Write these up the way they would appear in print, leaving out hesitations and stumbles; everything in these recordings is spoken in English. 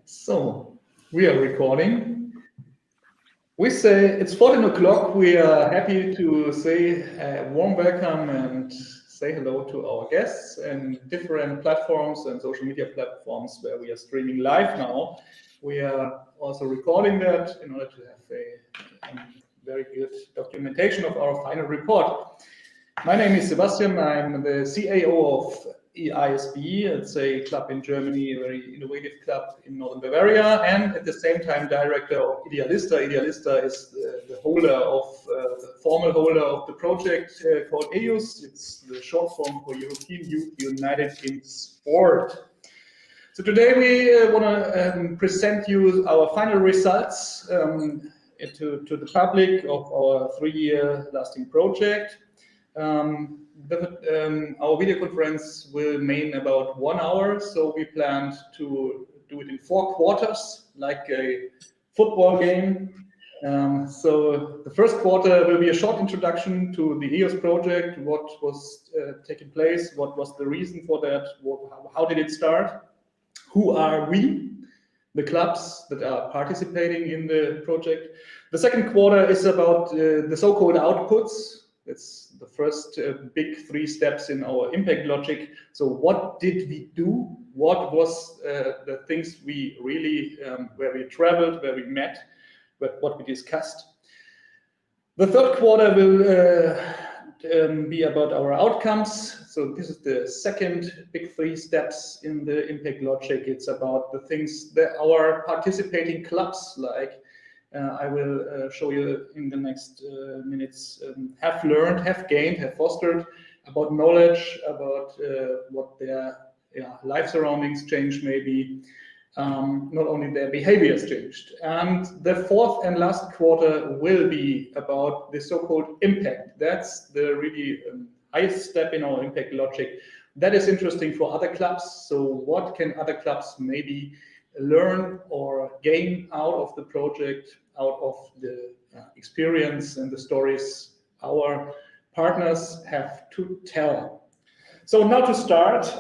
So, we are recording. We say it's 14 o'clock. We are happy to say a warm welcome and say hello to our guests and different platforms and social media platforms where we are streaming live now. We are also recording that in order to have a very good documentation of our final report. My name is Sebastian. I'm the CAO of EYUS. It's a club in Germany, a very innovative club in northern Bavaria, and at the same time director of idealista. Idealista is the holder of the formal holder of the project called EYUS. It's the short form for European Youth United in Sport. So today we want to present you our final results to the public of our 3-year lasting project. Our video conference will remain about 1 hour, so we planned to do it in 4 quarters, like a football game. So the first quarter will be a short introduction to the EYUS project, what was taking place, what was the reason for that, how did it start, who are we, the clubs that are participating in the project. The second quarter is about the so-called outputs. It's the first big 3 steps in our impact logic. So what did we do? What was the things we really, where we traveled, where we met, what we discussed? The third quarter will be about our outcomes. So this is the second big 3 steps in the impact logic. It's about the things that our participating clubs, like I will show you in the next minutes, have learned, have gained, have fostered, about knowledge, about what their life surroundings changed maybe, not only their behaviors changed. And the fourth and last quarter will be about the so-called impact. That's the really highest step in our impact logic. That is interesting for other clubs. So what can other clubs maybe learn or gain out of the project, out of the experience and the stories our partners have to tell. So now to start,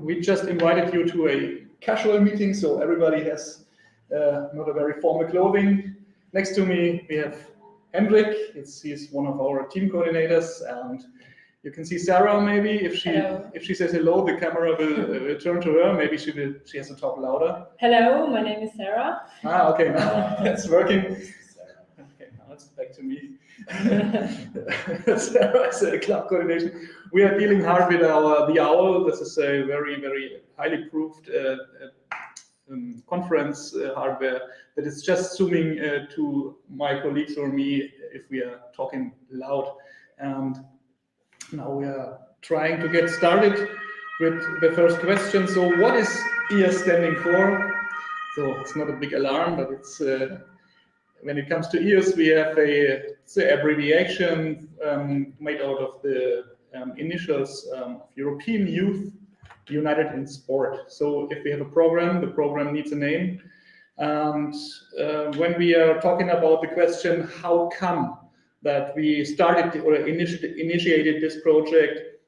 we just invited you to a casual meeting, so everybody has not a very formal clothing. Next to me we have Hendrik. He's one of our team coordinators, and you can see Sarah maybe. If she says hello, the camera will turn to her. Maybe she has to talk louder. Hello, my name is Sarah. Okay, now it's working. Okay, now it's back to me. Sarah is a club coordination. We are dealing hard with the OWL. This is a very, very highly proved conference hardware that is just zooming to my colleagues or me if we are talking loud. And now we are trying to get started with the first question. So what is EYUS standing for? So it's not a big alarm, but it's when it comes to EYUS, we have it's an abbreviation made out of the initials of European Youth United in Sport. So if we have a program, the program needs a name. And when we are talking about the question, how come that we started or initiated this project,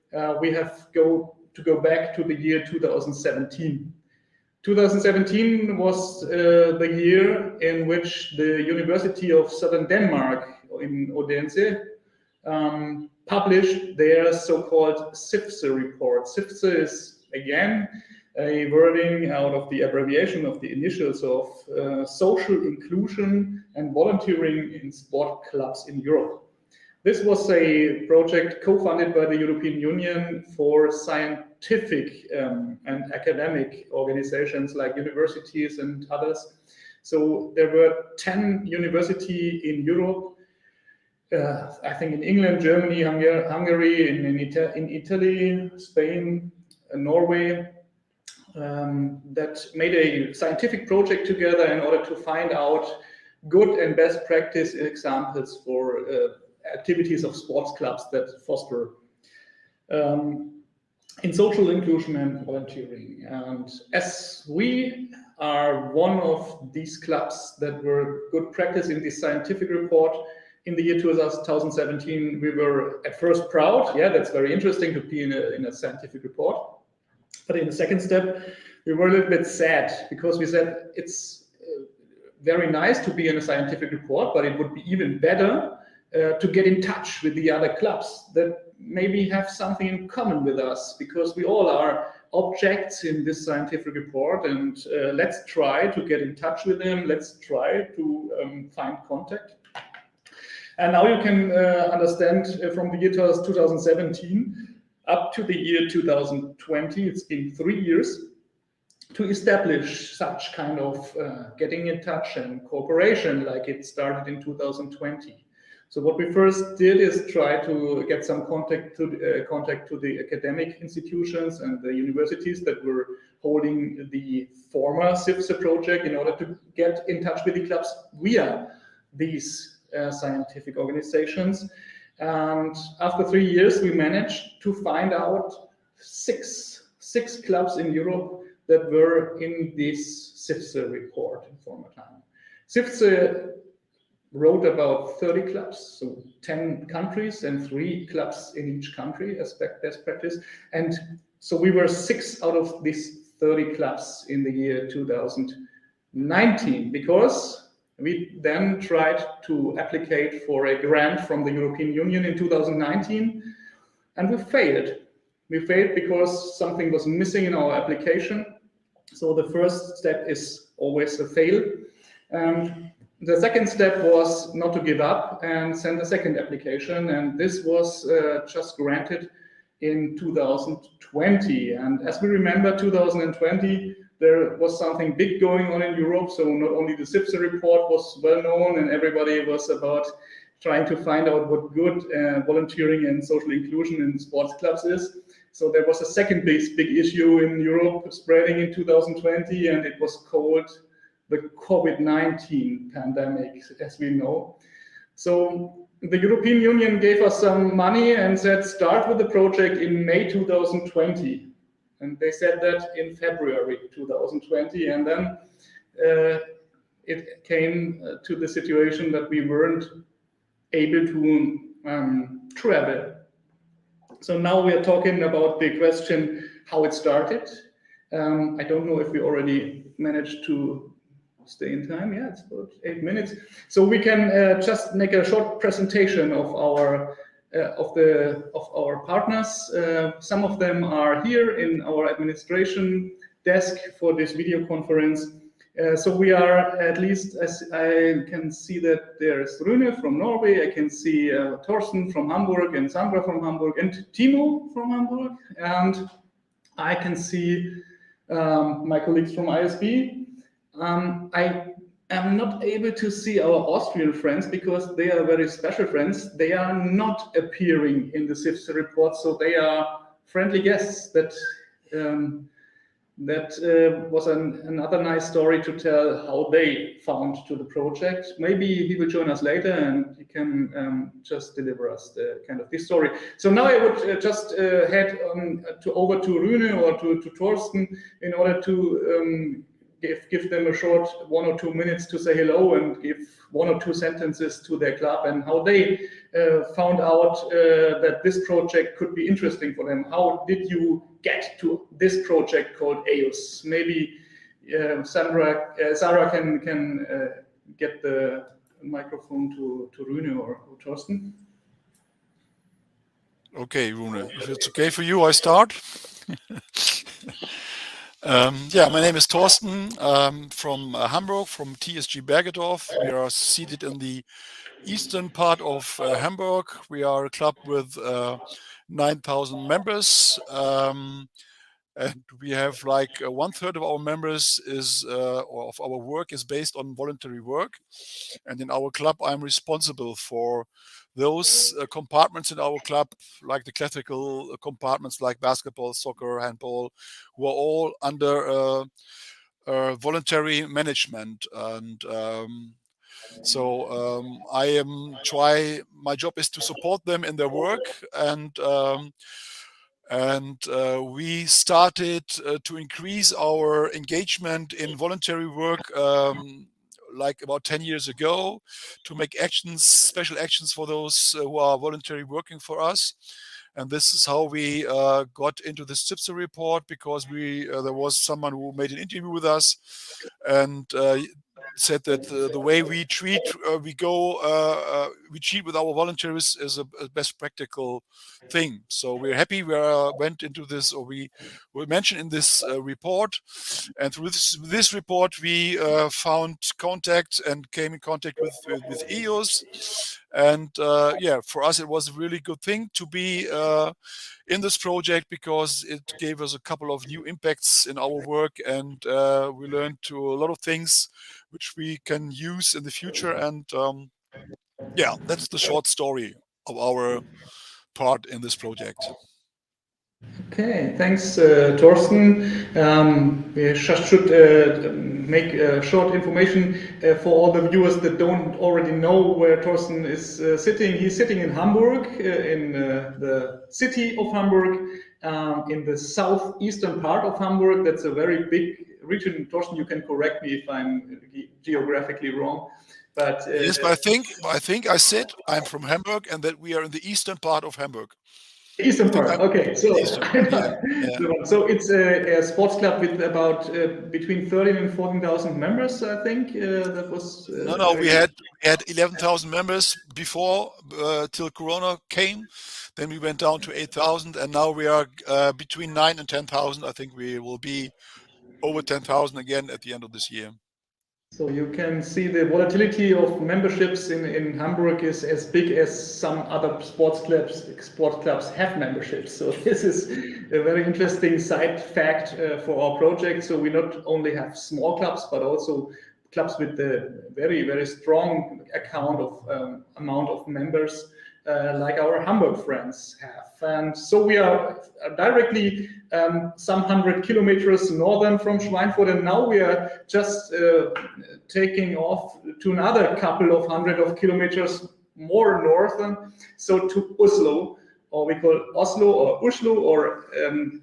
we have to go back to the year 2017. 2017 was the year in which the University of Southern Denmark in Odense published their so-called SIFSE report. SIFSE is, again, a wording out of the abbreviation of the initials of social inclusion and volunteering in sport clubs in Europe. This was a project co-funded by the European Union for scientific and academic organizations like universities and others. So there were 10 universities in Europe, I think in England, Germany, Hungary, in Italy, Spain, and Norway, that made a scientific project together in order to find out good and best practice examples for activities of sports clubs that foster in social inclusion and volunteering. And as we are one of these clubs that were good practice in this scientific report, in the year 2017, we were at first proud. Yeah, that's very interesting to be in a scientific report. But in the second step, we were a little bit sad because we said it's very nice to be in a scientific report, but it would be even better to get in touch with the other clubs that maybe have something in common with us, because we all are objects in this scientific report, and let's try to get in touch with them. Let's try to find contact. And now you can understand from the year 2017 up to the year 2020, it's been 3 years to establish such kind of getting in touch and cooperation like it started in 2020. So what we first did is try to get some contact to the academic institutions and the universities that were holding the former CIFSE project in order to get in touch with the clubs via these scientific organizations. And after 3 years, we managed to find out six clubs in Europe that were in this CIFSE report in former time. CIFSE wrote about 30 clubs, so 10 countries and 3 clubs in each country as best practice. And so we were 6 out of these 30 clubs in the year 2019, because we then tried to apply for a grant from the European Union in 2019, and we failed. We failed because something was missing in our application. So the first step is always a fail. The second step was not to give up and send a second application, and this was just granted in 2020. And as we remember, 2020, there was something big going on in Europe. So not only the CIFSE report was well known and everybody was about trying to find out what good volunteering and social inclusion in sports clubs is. So there was a second big issue in Europe spreading in 2020, and it was called the COVID-19 pandemic, as we know. So the European Union gave us some money and said, start with the project in May 2020. And they said that in February 2020. And then it came to the situation that we weren't able to travel. So now we are talking about the question how it started. I don't know if we already managed to stay in time. Yeah, it's about 8 minutes. So we can just make a short presentation of our partners. Some of them are here in our administration desk for this video conference. So we are, at least as I can see, that there's Rune from Norway. I can see Thorsten from Hamburg and Sandra from Hamburg and Timo from Hamburg. And I can see my colleagues from ISB. I am not able to see our Austrian friends because they are very special friends. They are not appearing in the CIFSE report, so they are friendly guests. That was another nice story to tell how they found to the project. Maybe he will join us later and he can just deliver us the kind of this story. So now I would just head on over to Rune or to Thorsten in order to give them a short 1 or 2 minutes to say hello and give 1 or 2 sentences to their club and how they found out that this project could be interesting for them. How did you get to this project called EYUS? Maybe Sarah can get the microphone to Rune or Thorsten. Okay, Rune, if it's okay for you, I start. Yeah, my name is Thorsten from Hamburg, from TSG Bergedorf. We are seated in the eastern part of Hamburg. We are a club with 9,000 members. And we have like 1/3 of our members or of our work is based on voluntary work. And in our club, I'm responsible for those compartments in our club, like the classical compartments like basketball, soccer, handball, who are all under voluntary management. And my job is to support them in their work. And we started to increase our engagement in voluntary work like about 10 years ago, to make special actions for those who are voluntarily working for us. And this is how we got into the subsidiary report, because there was someone who made an interview with us and said that the way we treat we treat with our volunteers is a best practical thing. So we're happy we went into this, or we were mentioned in this report, and through this report we found contact and came in contact with EYUS. And yeah, for us it was a really good thing to be in this project, because it gave us a couple of new impacts in our work, and we learned a lot of things which we can use in the future. And yeah, that's the short story of our part in this project. Okay, thanks, Torsten. We just should make a short information for all the viewers that don't already know where Torsten is sitting. He's sitting in Hamburg, in the city of Hamburg, in the southeastern part of Hamburg. That's a very big region. Torsten, you can correct me if I'm geographically wrong. But yes, but I think I said I'm from Hamburg, and that we are in the eastern part of Hamburg. Eastern part. Okay, so yeah. So it's a sports club with about between 13 and 14,000 members. I think that was. No, we had 11,000 members before till Corona came. Then we went down to 8,000, and now we are between 9 and 10,000. I think we will be over 10,000 again at the end of this year. So you can see the volatility of memberships in Hamburg is as big as some other sports clubs have memberships. So this is a very interesting side fact for our project. So we not only have small clubs, but also clubs with a very, very strong amount of members, like our Hamburg friends have. And so we are directly some 100 kilometers northern from Schweinfurt, and now we are just taking off to another couple of hundred of kilometers more northern, so to Oslo, or we call Oslo or Oslo, or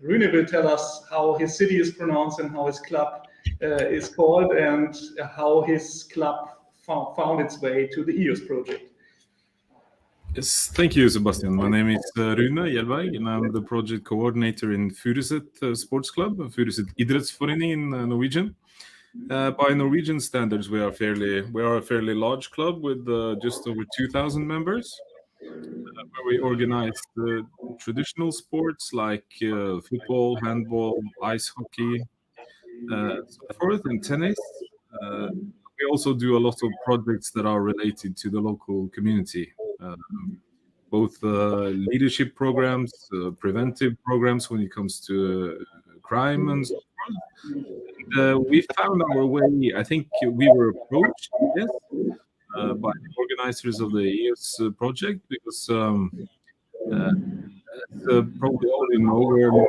Rune will tell us how his city is pronounced and how his club is called, and how his club found its way to the EYUS project. Yes, thank you, Sebastian. My name is Rune Hjelberg, and I'm the project coordinator in Furuset Sports Club, Furuset Idrettsforening in Norwegian. By Norwegian standards, we are a fairly large club with just over 2,000 members, where we organize traditional sports like football, handball, ice hockey, so forth, and tennis. We also do a lot of projects that are related to the local community. Both leadership programs, preventive programs when it comes to crime and so forth. And, we found our way. I think we were approached, yes, by the organizers of the EYUS project, because probably all you know,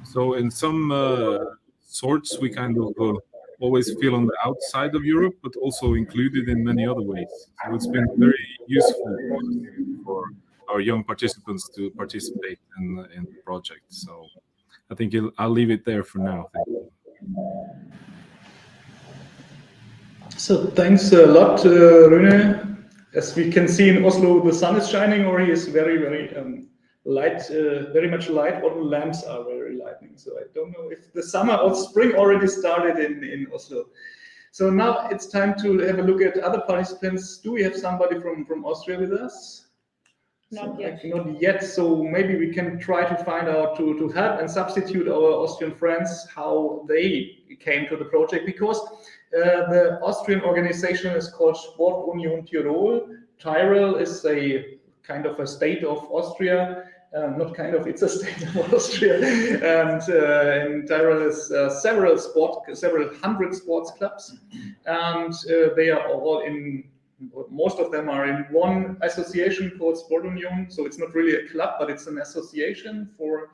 so in some sorts we kind of always feel on the outside of Europe, but also included in many other ways. So it's been very useful for our young participants to participate in the project. So I think I'll leave it there for now. Thank you. So thanks a lot, Rune. As we can see in Oslo, the sun is shining, or he is very, very light, very much light. All the lamps are very lightning. So I don't know if the summer or spring already started in Oslo. So now it's time to have a look at other participants. Do we have somebody from Austria with us? Not yet. Not yet. So maybe we can try to find out to help and substitute our Austrian friends how they came to the project, because the Austrian organization is called Sportunion Tirol. Tyrol is a kind of a state of Austria. Not kind of, it's a state of Austria. And in Tyrol is several hundred sports clubs. And they are all most of them are in one association called Sportunion. So it's not really a club, but it's an association for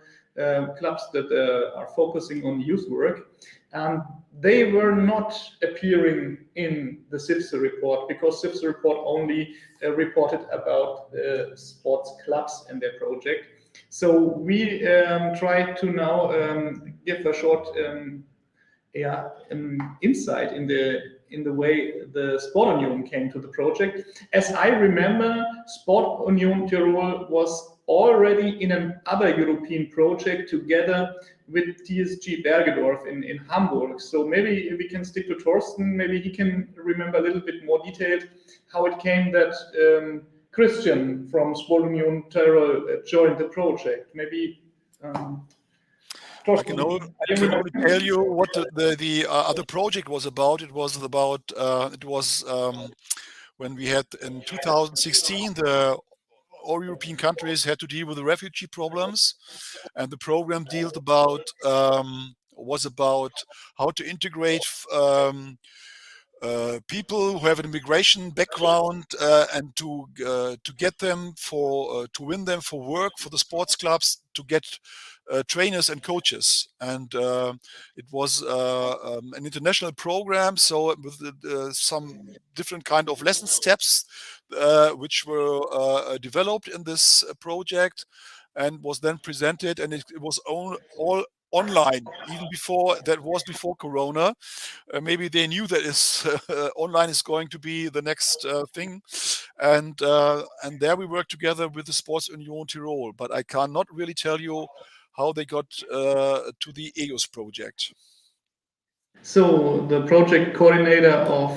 clubs that are focusing on youth work. And they were not appearing in the SIFSA report, because SIFSA report only reported about sports clubs and their project. So we try to now give a short insight in in the way the Sport Union came to the project. As I remember, Sport Union Tirol was already in another European project together with TSG Bergedorf in Hamburg. So maybe we can stick to Thorsten. Maybe he can remember a little bit more detailed how it came that Christian from Sport Union Tirol joined the project. Maybe I can only tell you what the other project was about. It was about when we had in 2016 all European countries had to deal with the refugee problems, and the program was about how to integrate people who have an immigration background and to get them to win them for work for the sports clubs, to get trainers and coaches. And it was an international program, so with some different kind of lesson steps which were developed in this project and was then presented, and it was all online, even before Corona. Maybe they knew that online is going to be the next thing, and there we worked together with the Sports Union Tirol. But I cannot really tell you how they got to the EYUS project. So the project coordinator of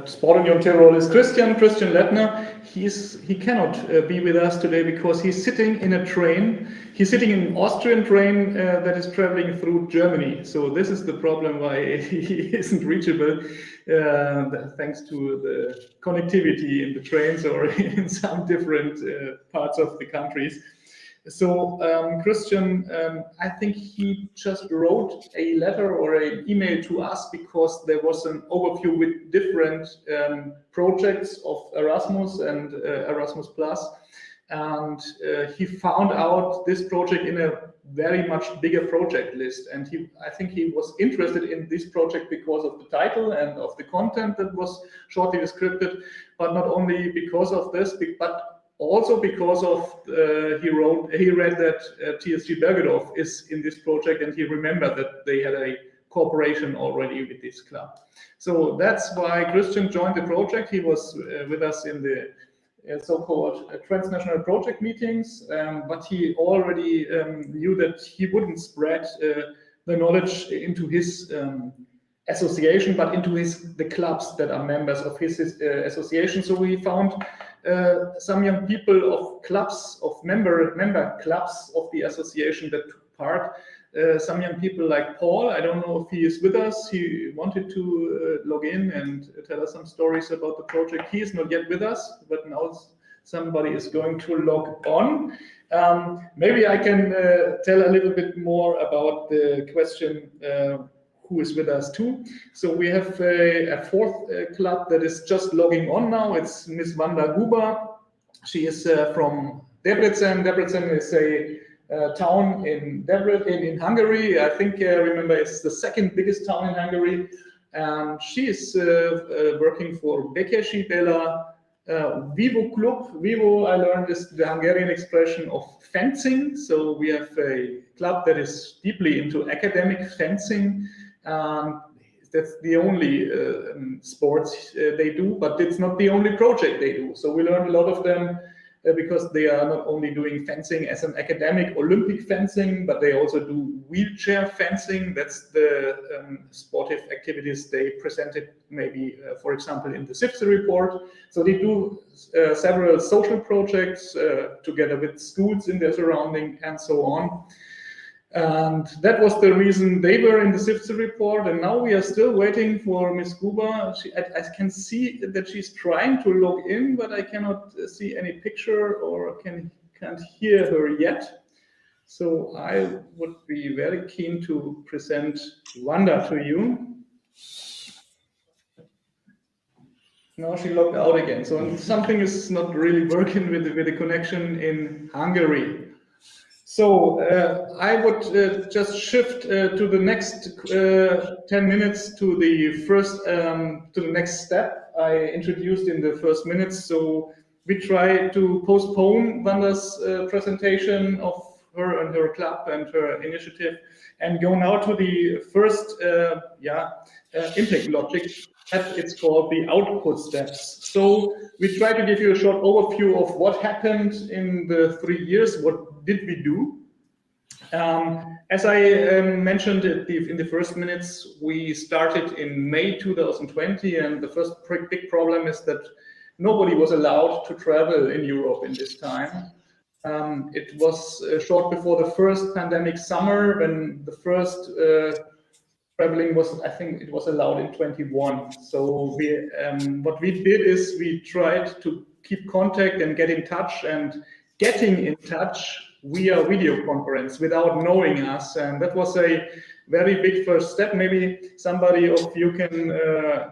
Sport Union Tirol is Christian Lettner. He cannot be with us today because he's sitting in a train. He's sitting in an Austrian train that is traveling through Germany. So this is the problem why he isn't reachable, thanks to the connectivity in the trains or in some different parts of the countries. So Christian, I think he just wrote a letter or an email to us because there was an overview with different projects of Erasmus and Erasmus Plus, and he found out this project in a very much bigger project list, and I think he was interested in this project because of the title and of the content that was shortly described, but not only because of this, but also because of he read that TSG Bergedorf is in this project, and he remembered that they had a cooperation already with this club. So that's why Christian joined the project. He was with us in the so-called transnational project meetings, but he already knew that he wouldn't spread the knowledge into his association, but into the clubs that are members of his association. So we found some young people of clubs, of member clubs of the association that took part. Some young people like Paul. I don't know if he is with us. He wanted to log in and tell us some stories about the project. He is not yet with us, but now somebody is going to log on. Maybe I can tell a little bit more about the question who is with us too. So we have a fourth club that is just logging on now. It's Miss Wanda Guba. She is from Debrecen. Debrecen is a town in Hungary. I think, remember, it's the second biggest town in Hungary. And she is working for Békési Béla Vivo Club. Vivo, I learned, is the Hungarian expression of fencing. So we have a club that is deeply into academic fencing. That's the only sports they do, but it's not the only project they do. So we learned a lot of them because they are not only doing fencing as an academic Olympic fencing, but they also do wheelchair fencing. That's the sportive activities they presented maybe, for example, in the SIFSE report. So they do several social projects together with schools in their surrounding and so on. And that was the reason they were in the SIFSE report. And now we are still waiting for Ms. Guba. I can see that she's trying to log in, but I cannot see any picture or can't hear her yet. So I would be very keen to present Wanda to you. Now she logged out again. So something is not really working with the connection in Hungary. So I would just shift to the next 10 minutes to the next step I introduced in the first minutes. So we try to postpone Wanda's presentation of her and her club and her initiative, and go now to the first impact logic. It's called the output steps. So we try to give you a short overview of what happened in the 3 years. What did we do? As I mentioned in the first minutes, we started in May 2020, and the first big problem is that nobody was allowed to travel in Europe in this time. It was short before the first pandemic summer, when the first traveling was, I think it was allowed in 21. So what we did is we tried to keep contact and get in touch, and getting in touch via video conference without knowing us. And that was a very big first step. Maybe somebody of you can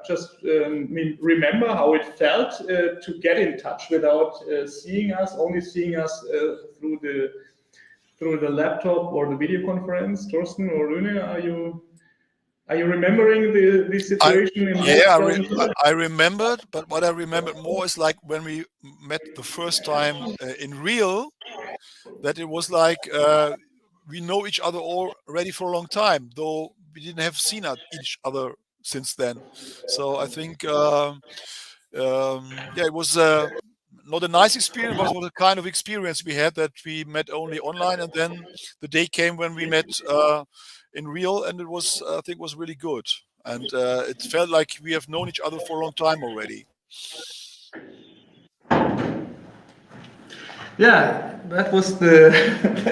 just remember how it felt to get in touch without seeing us, only seeing us through the laptop or the video conference. Torsten or Rune, are you remembering the situation? I remembered, but what I remembered more is like when we met the first time in real, that it was like we know each other already for a long time, though we didn't have seen each other since then. So I think, it was not a nice experience, but it was a kind of experience we had, that we met only online, and then the day came when we met in real, and it was, I think, was really good, and it felt like we have known each other for a long time already. Yeah, that was the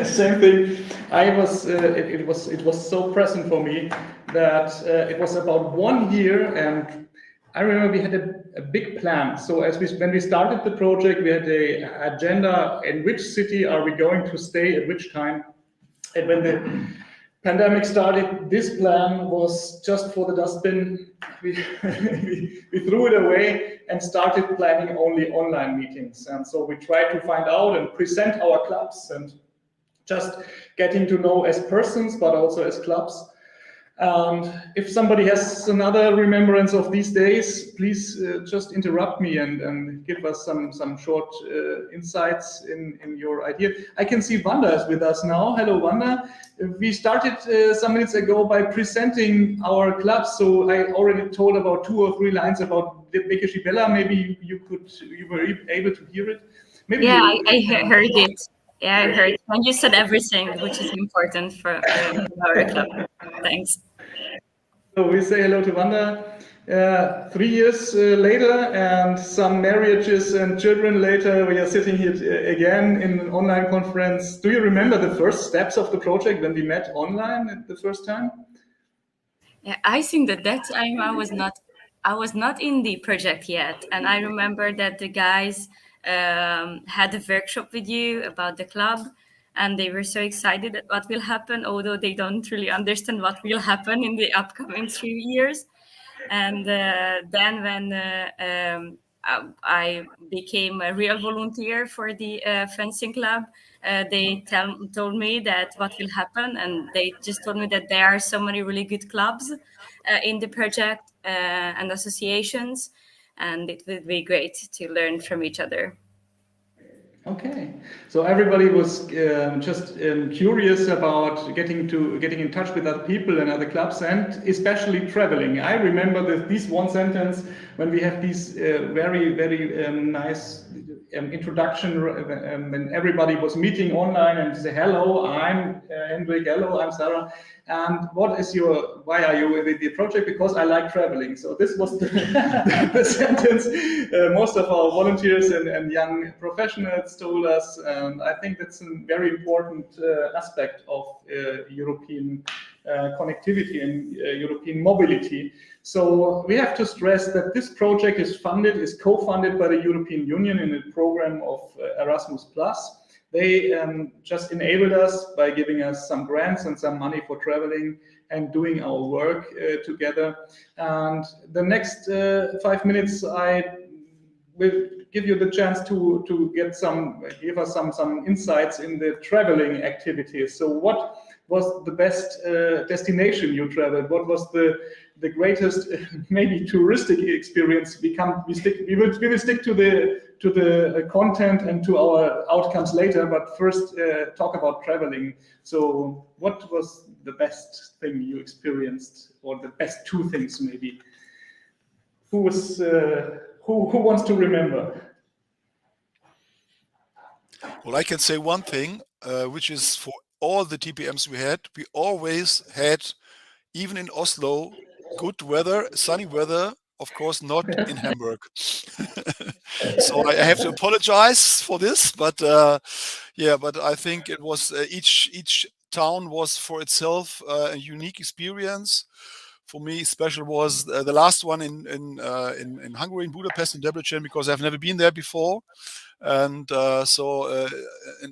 same thing. It was so present for me that it was about 1 year, and I remember we had a big plan. So when we started the project, we had an agenda: in which city are we going to stay at which time. And when the pandemic started, this plan was just for the dustbin. We threw it away and started planning only online meetings. And so we tried to find out and present our clubs, and just getting to know as persons, but also as clubs. And if somebody has another remembrance of these days, please just interrupt me and give us some short insights in your idea. I can see Wanda is with us now. Hello, Wanda. We started some minutes ago by presenting our club. So I already told about 2 or 3 lines about the Bekesi Bella. Maybe you were able to hear it. Maybe I heard it. Yeah, I heard. And you said everything, which is important for our club. Thanks. So we say hello to Wanda. 3 years later, and some marriages and children later, we are sitting here again in an online conference. Do you remember the first steps of the project when we met online at the first time? Yeah, I think that time I was not in the project yet, and I remember that the guys had a workshop with you about the club, and they were so excited at what will happen, although they don't really understand what will happen in the upcoming 3 years. And then when I became a real volunteer for the fencing club, they told me that what will happen, and they just told me that there are so many really good clubs in the project and associations, and it would be great to learn from each other. Okay, so everybody was just curious about getting in touch with other people and other clubs, and especially traveling. I remember this one sentence when we have these very nice introduction when everybody was meeting online and say, hello, I'm Hendrik, hello, I'm Sarah, and why are you with the project? Because I like traveling. So this was the sentence most of our volunteers and young professionals told us, and I think that's a very important aspect of European connectivity and European mobility. So we have to stress that this project is co-funded by the European Union in a program of Erasmus+. They just enabled us by giving us some grants and some money for traveling and doing our work together. And the next 5 minutes, I will give you the chance to give us some insights in the traveling activities. So what was the best destination you traveled? What was the greatest maybe touristic experience? We will stick to the content and to our outcomes later, but first talk about traveling. So what was the best thing you experienced, or the best two things maybe? Who wants to remember? Well, I can say one thing, which is for all the TPMs we always had, even in Oslo, good weather, sunny weather. Of course, not in Hamburg. So I have to apologize for this, but but I think it was each town was for itself a unique experience. For me, special was the last one in Hungary, in Budapest, in Debrecen, because I've never been there before. And in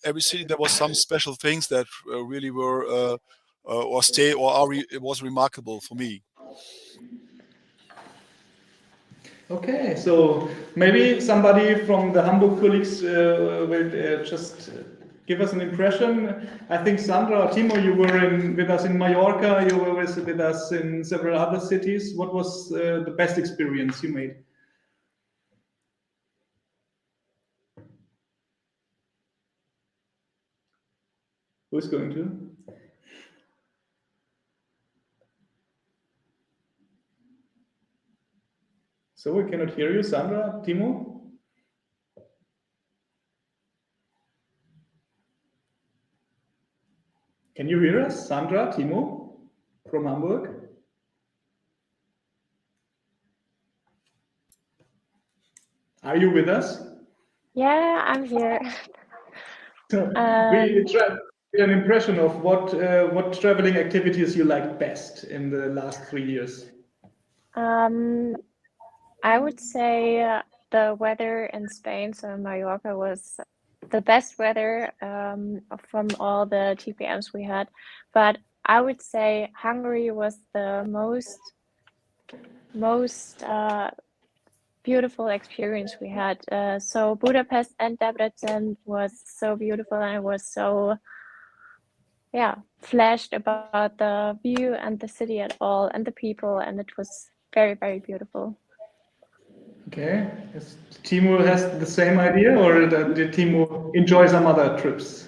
every city there was some special things that really were it was remarkable for me. Okay, so maybe somebody from the Hamburg colleagues will just give us an impression. I think Sandra or Timo, you were with us in Mallorca, you were with us in several other cities. What was the best experience you made? Who's going to? So we cannot hear you, Sandra, Timo? Can you hear us, Sandra, Timo, from Hamburg? Are you with us? Yeah, I'm here. So we try an impression of what traveling activities you liked best in the last 3 years. I would say the weather in Spain, so in Mallorca, was the best weather from all the TPMs we had. But I would say Hungary was the most beautiful experience we had. So Budapest and Debrecen was so beautiful, and I was so flashed about the view and the city at all and the people, and it was very, very beautiful. Okay, Timo has the same idea, or did Timo enjoy some other trips?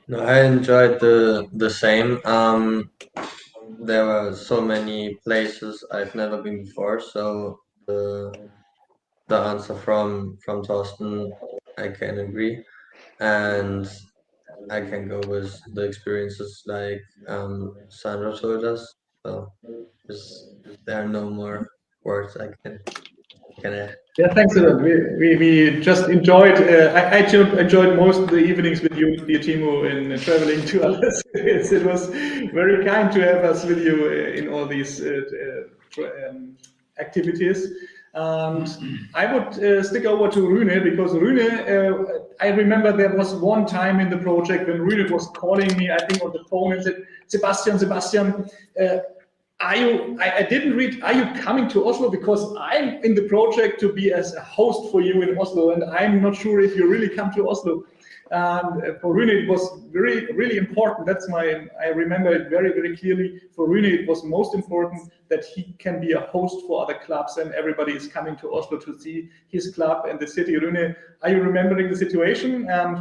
No, I enjoyed the same. There were so many places I've never been before, so the answer from Torsten, I can agree, and I can go with the experiences like Sandra told us. So there are no more words I can add. Yeah, thanks a lot. We just enjoyed. I enjoyed most of the evenings with you, dear Timo, in traveling to other cities. It was very kind to have us with you in all these activities. And I would stick over to Rune, because Rune, I remember there was one time in the project when Rune was calling me, I think on the phone, and said, Sebastian, I didn't read, are you coming to Oslo? Because I'm in the project to be as a host for you in Oslo, and I'm not sure if you really come to Oslo. And for Rune, it was really important. I remember it very, very clearly. For Rune, it was most important that he can be a host for other clubs, and everybody is coming to Oslo to see his club and the city. Rune, are you remembering the situation? And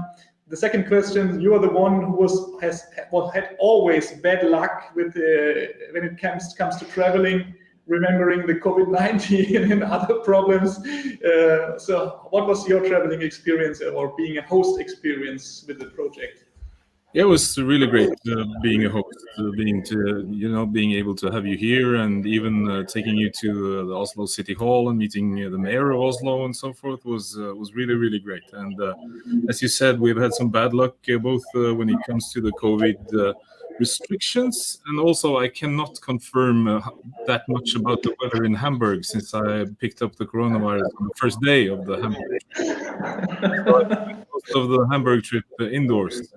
the second question, you are the one who had always bad luck with when it comes to traveling, remembering the COVID-19 and other problems. So what was your traveling experience or being a host experience with the project? Yeah, it was really great being a host, being able to have you here, and even taking you to the Oslo City Hall and meeting the mayor of Oslo and so forth was really, really great. And as you said, we've had some bad luck both when it comes to the COVID restrictions, and also I cannot confirm that much about the weather in Hamburg, since I picked up the coronavirus on the first day of the Hamburg trip. So I spent most of the Hamburg trip indoors.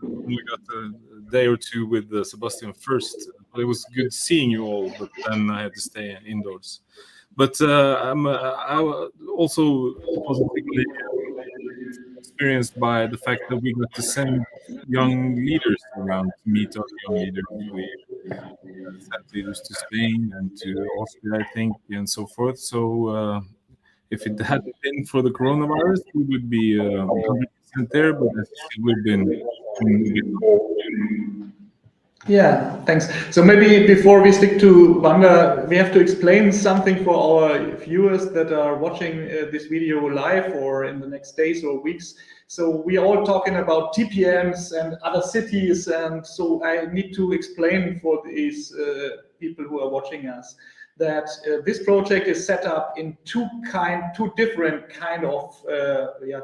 We got a day or two with Sebastian first. It was good seeing you all, but then I had to stay indoors. But I'm also positively experienced by the fact that we got to send young leaders around to meet other young leaders. We sent leaders to Spain and to Austria, I think, and so forth. So if it hadn't been for the coronavirus, we would be 100% there, but we've been doing a bit. Yeah, thanks. So maybe before we stick to Wanda, we have to explain something for our viewers that are watching this video live or in the next days or weeks. So we are all talking about TPMs and other cities, and so I need to explain for these people who are watching us that this project is set up in two different kind of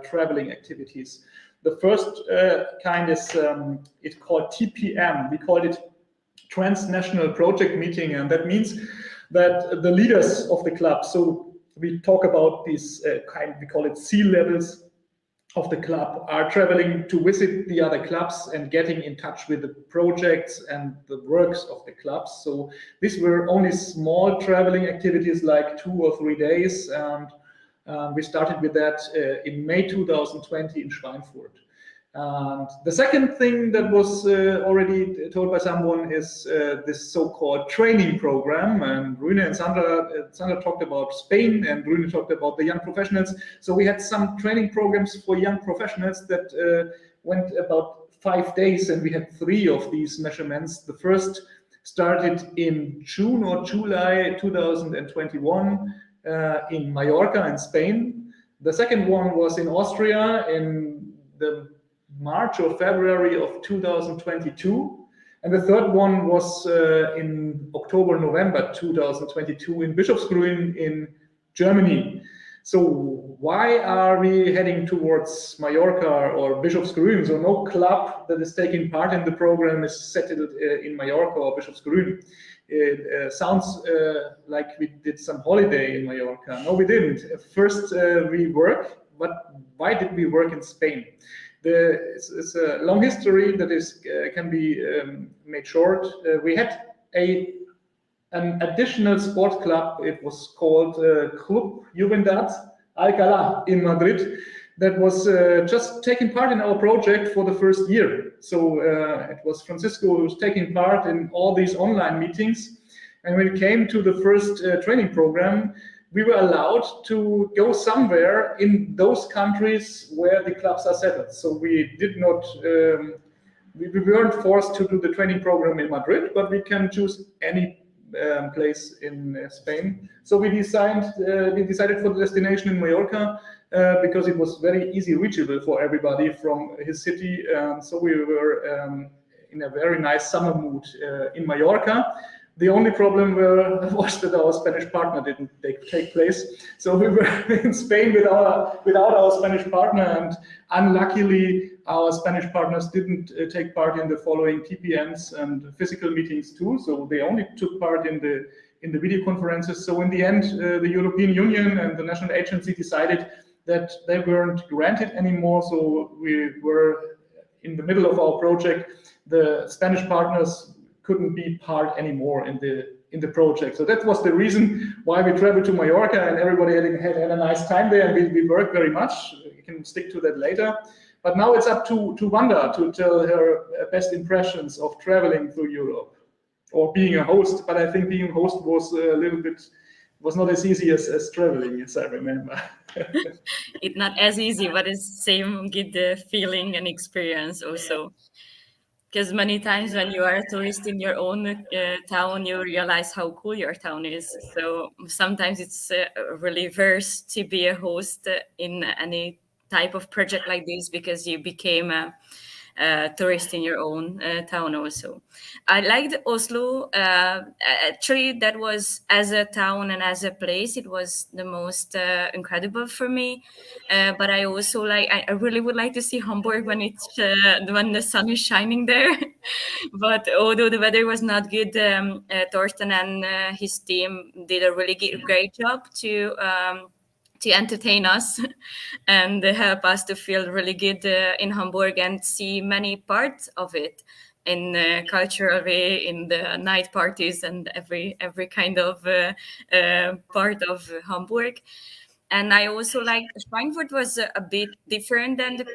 traveling activities. The first kind is it's called TPM. We call it Transnational Project Meeting, and that means that the leaders of the club. So we talk about these we call it C-levels of the club, are traveling to visit the other clubs and getting in touch with the projects and the works of the clubs. So these were only small traveling activities, like 2 or 3 days, and we started with that in May 2020 in Schweinfurt. And the second thing that was already told by someone is this so-called training program. And Rune and Sandra talked about Spain, and Rune talked about the young professionals. So we had some training programs for young professionals that went about 5 days, and we had 3 of these measurements. The first started in June or July 2021 in Mallorca in Spain. The second one was in Austria in the March or February of 2022, and the third one was in October, November 2022 in Bischofsgrün in Germany. So why are we heading towards Mallorca or Bischofsgrün? So no club that is taking part in the program is settled in Mallorca or Bischofsgrün. It sounds like we did some holiday in Mallorca. No, we didn't. First, we work, but why did we work in Spain? It's a long history that can be made short. We had an additional sport club. It was called Club Juventud Alcalá in Madrid. That was just taking part in our project for the first year. So it was Francisco who was taking part in all these online meetings. And when it came to the first training program, we were allowed to go somewhere in those countries where the clubs are settled. So we did not, we weren't forced to do the training program in Madrid, but we can choose any place in Spain. So we decided for the destination in Mallorca because it was very easy reachable for everybody from his city. So we were in a very nice summer mood in Mallorca. The only problem was that our Spanish partner didn't take place. So we were in Spain without our Spanish partner, and unluckily our Spanish partners didn't take part in the following TPMs and physical meetings too. So they only took part in the video conferences. So in the end, the European Union and the national agency decided that they weren't granted anymore. So we were in the middle of our project. The Spanish partners couldn't be part anymore in the project. So that was the reason why we traveled to Mallorca, and everybody had a nice time there, and we worked very much. We can stick to that later. But now it's up to Wanda to tell her best impressions of traveling through Europe or being a host. But I think being a host was was not as easy as traveling, as I remember. It's not as easy, but it's same good feeling and experience also. Because many times when you are a tourist in your own town, you realize how cool your town is. So sometimes it's really worse to be a host in any type of project like this, because you became a tourist in your own town also. I liked Oslo. Actually, that was, as a town and as a place, it was the most incredible for me. But I also I really would like to see Hamburg when when the sun is shining there. But although the weather was not good, Thorsten and his team did a really great job to entertain us and help us to feel really good in Hamburg and see many parts of it in a cultural way, in the night parties and every kind of part of Hamburg. And I also like Schweinfurt was a bit different than the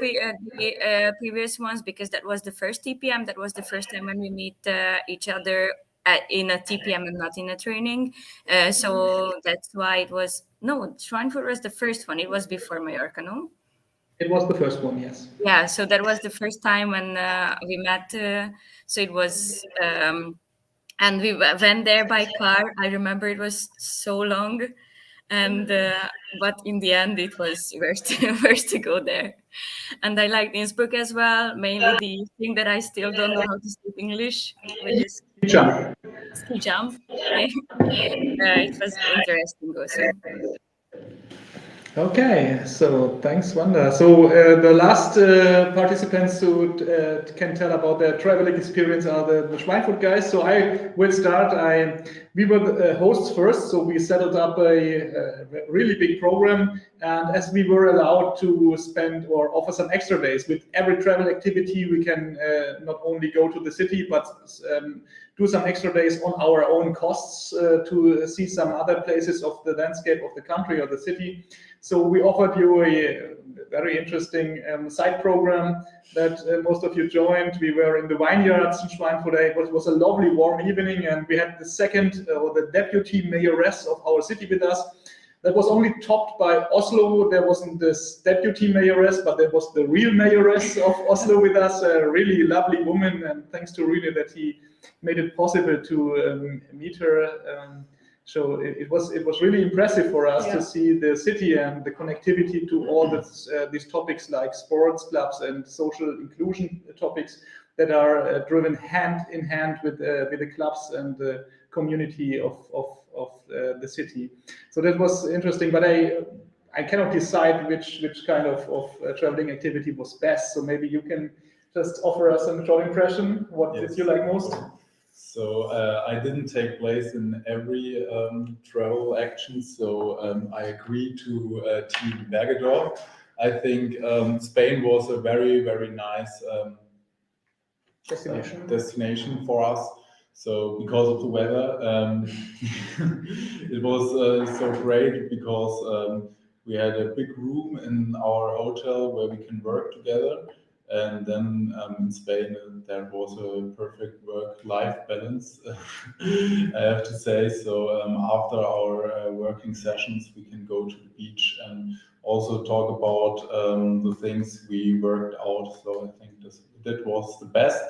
previous ones, because that was the first TPM. That was the first time when we meet each other in a TPM and not in a training. So that's why it was, no, Schweinfurt was the first one. It was before Mallorca, no? It was the first one, yes. Yeah, so that was the first time when we met. So it was, and we went there by car. I remember it was so long, and but in the end it was worth to go there. And I liked Innsbruck as well. Mainly the thing that I still don't know how to speak English, which is Jump. ski jump. Okay, it was interesting also. Okay, so thanks, Wanda. So the last participants who can tell about their traveling experience are the Schweinfurt guys. So I will start. We were the hosts first, so we settled up a really big program. And as we were allowed to spend or offer some extra days with every travel activity, we can not only go to the city, but do some extra days on our own costs to see some other places of the landscape of the country or the city. So we offered you a very interesting side program that most of you joined. We were in the vineyards in Schweinfurt. It was a lovely warm evening, and we had the second or the deputy mayoress of our city with us. That was only topped by Oslo. There wasn't this deputy mayoress, but there was the real mayoress of Oslo with us, a really lovely woman. And thanks to Rune that he made it possible to meet her. So it was really impressive for us to see the city and the connectivity to all these topics like sports clubs and social inclusion topics that are driven hand in hand with the clubs and the community of the city. So that was interesting, but I cannot decide which kind of traveling activity was best. So maybe you can just offer us a short impression. What did you like most? So I didn't take place in every travel action, so I agreed to Team Bergedorf. I think Spain was a very, very nice destination for us. So because of the weather, it was so great because we had a big room in our hotel where we can work together. And then in Spain, there was a perfect work-life balance, I have to say. So after our working sessions, we can go to the beach and also talk about the things we worked out. So I think that was the best.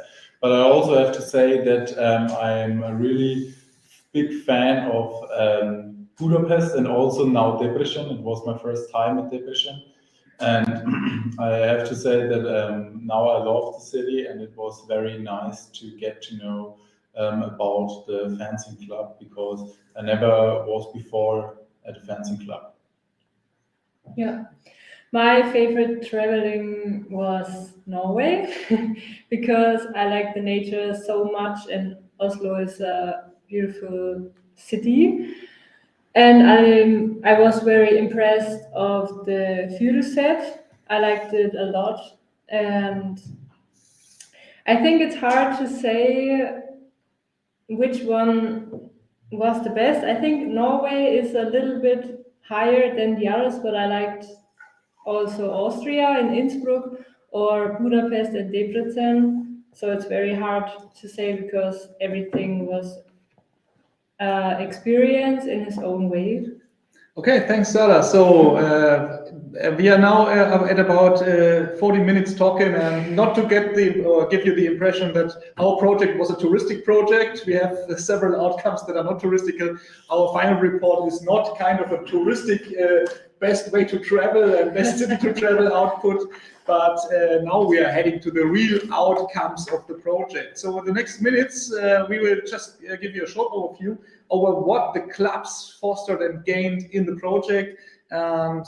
But I also have to say that I'm a really big fan of Budapest and also now Debrecen. It was my first time at Debrecen. And I have to say that now I love the city, and it was very nice to get to know about the fencing club, because I never was before at a fencing club. Yeah, my favorite traveling was Norway because I like the nature so much, and Oslo is a beautiful city. And I was very impressed of the Furuset. I liked it a lot, and I think it's hard to say which one was the best. I think Norway is a little bit higher than the others, but I liked also Austria and Innsbruck or Budapest and Debrecen. So it's very hard to say because everything was experience in his own way. Okay, thanks, Sarah. So we are now at about 40 minutes talking, and not to give you the impression that our project was a touristic project. We have several outcomes that are not touristical. Our final report is not kind of a touristic best way to travel and best city to travel output, but now we are heading to the real outcomes of the project. So in the next minutes, we will just give you a short overview over what the clubs fostered and gained in the project. And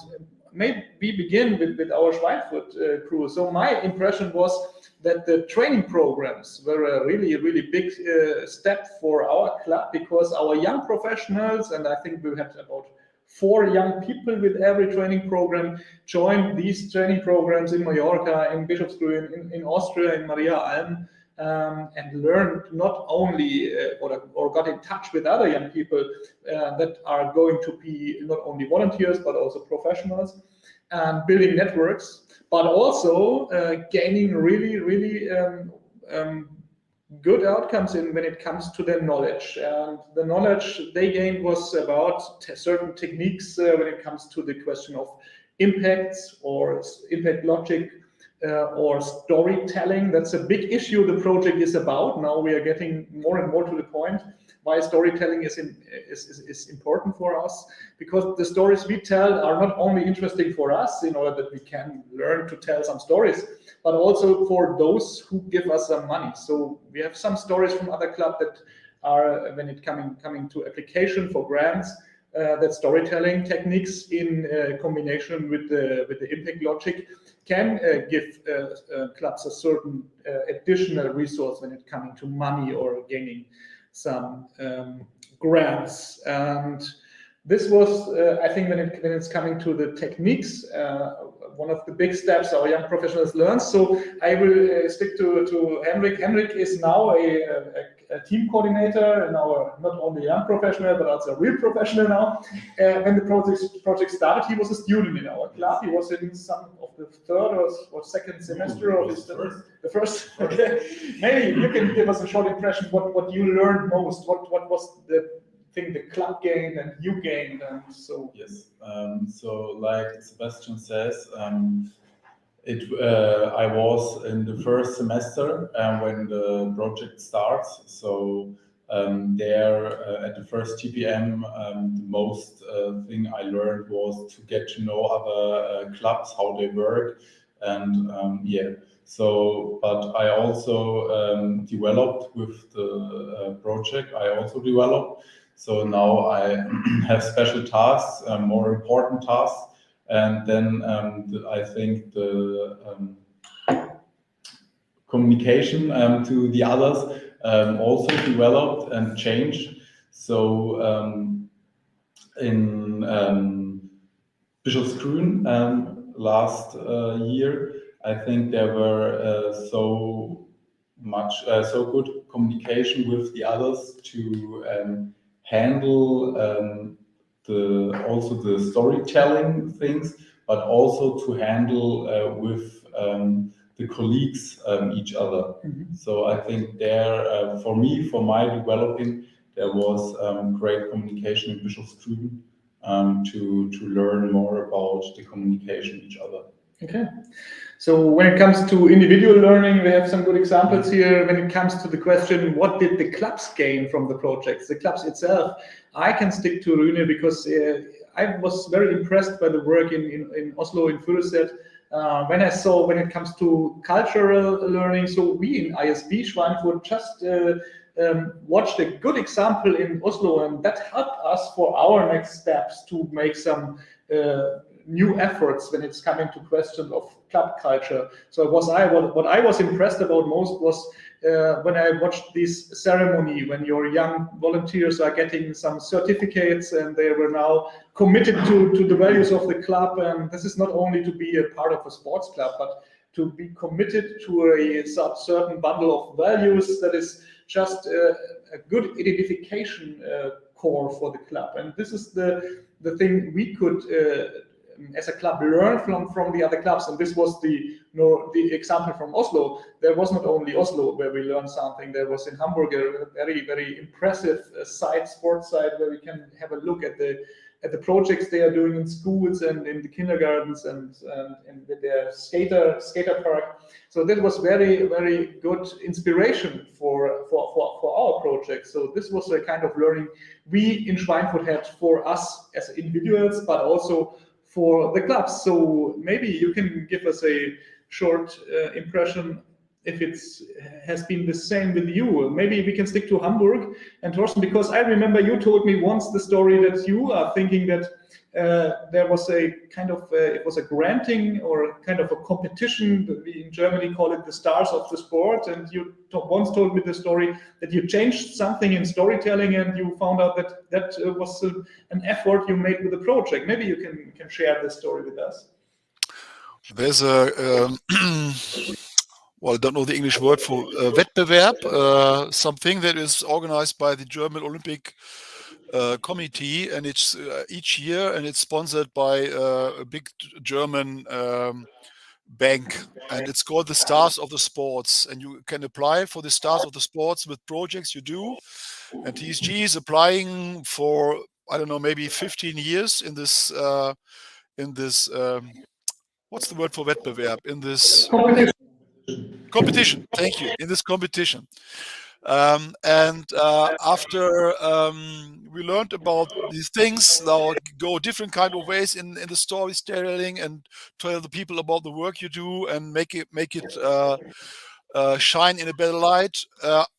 maybe we begin with our Schweinfurt crew. So my impression was that the training programs were a really, really big step for our club, because our young professionals, and I think we had about 4 young people with every training program, joined these training programs in Mallorca, in Bischofsgrün, in Austria, in Maria Alm. and learned not only or got in touch with other young people that are going to be not only volunteers but also professionals, and building networks, but also gaining really good outcomes when it comes to their knowledge. And the knowledge they gained was about certain techniques when it comes to the question of impacts or impact logic or storytelling. That's a big issue the project is about. Now we are getting more and more to the point why storytelling is important for us, because the stories we tell are not only interesting for us in order that we can learn to tell some stories, but also for those who give us some money. So we have some stories from other clubs that are, when it coming to application for grants, that storytelling techniques in combination with the impact logic can give clubs a certain additional resource when it coming to money or gaining some grants. And this was, I think, when it's coming to the techniques, one of the big steps our young professionals learn. So I will stick to Henrik. Henrik is now a team coordinator in our, not only young professional, but also a real professional now. When the project started, he was a student in our club. He was in some of the third or second semester of his studies. The first. Okay. Maybe you can give us a short impression what you learned most. What was the thing the club gained and you gained, and so. Yes. So like Sebastian says, I was in the first semester when the project starts. So there at the first TPM, the most thing I learned was to get to know other clubs, how they work, and yeah. So, but I also developed with the project. I also developed. So now I have special tasks, more important tasks, and then I think the communication to the others also developed and changed. So in Bischofsgrün last year, I think there were so good communication with the others to handle also the storytelling things, but also to handle with the colleagues each other. Mm-hmm. So I think there, for me, for my developing, there was great communication in Bischofsgrün to learn more about the communication each other. Okay. So when it comes to individual learning, we have some good examples here. When it comes to the question, what did the clubs gain from the projects, the clubs itself, I can stick to Rune because I was very impressed by the work in Oslo, in Furuset. When it comes to cultural learning, so we in ISB Schweinfurt just watched a good example in Oslo, and that helped us for our next steps to make some new efforts when it's coming to questions of club culture. So what I was impressed about most was when I watched this ceremony, when your young volunteers are getting some certificates and they were now committed to the values of the club. And this is not only to be a part of a sports club, but to be committed to a certain bundle of values that is just a good identification core for the club. And this is the thing we could as a club learn from the other clubs. And this was the example from Oslo. There was not only Oslo where we learned something. There was in Hamburg a very impressive sports site where we can have a look at the projects they are doing in schools and in the kindergartens and with their skater park. So that was very good inspiration for our project. So this was a kind of learning we in Schweinfurt had for us as individuals, but also for the clubs. So maybe you can give us a short impression if it has been the same with you. Maybe we can stick to Hamburg and Thorsten, because I remember you told me once the story that you are thinking that there was a kind of it was a granting or kind of a competition. We in Germany call it the stars of the sport. And you once told me the story that you changed something in storytelling and you found out that was an effort you made with the project. Maybe you can share this story with us. There's well, I don't know the English word for Wettbewerb, something that is organized by the German Olympic Committee, and it's each year, and it's sponsored by a big German bank, and it's called the Stars of the Sports, and you can apply for the Stars of the Sports with projects you do, and TSG is applying for, I don't know, maybe 15 years in this what's the word for Wettbewerb, in this competition. Thank you. In this competition. After we learned about these things, now go different kind of ways in the storytelling, and tell the people about the work you do, and make it shine in a better light.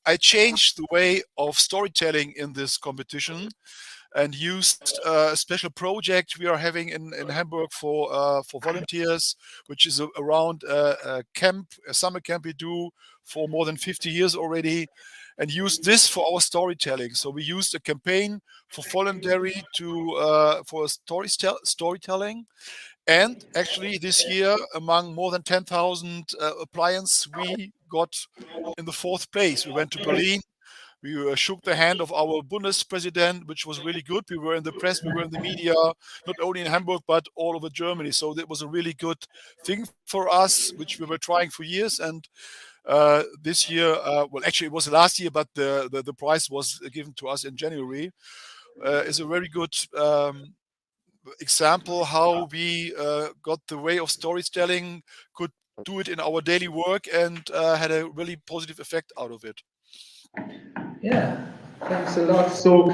I changed the way of storytelling in this competition, and used a special project we are having in Hamburg for volunteers, which is around a summer camp we do for more than 50 years already, and used this for our storytelling. So we used a campaign for voluntary for storytelling. And actually this year, among more than 10,000 applicants, we got in the 4th place. We went to Berlin. We shook the hand of our Bundespräsident, which was really good. We were in the press, we were in the media, not only in Hamburg, but all over Germany. So that was a really good thing for us, which we were trying for years. And this year, well, actually it was last year, but the prize was given to us in January, is a very good example how we got the way of storytelling, could do it in our daily work, and had a really positive effect out of it. Yeah, thanks a lot. So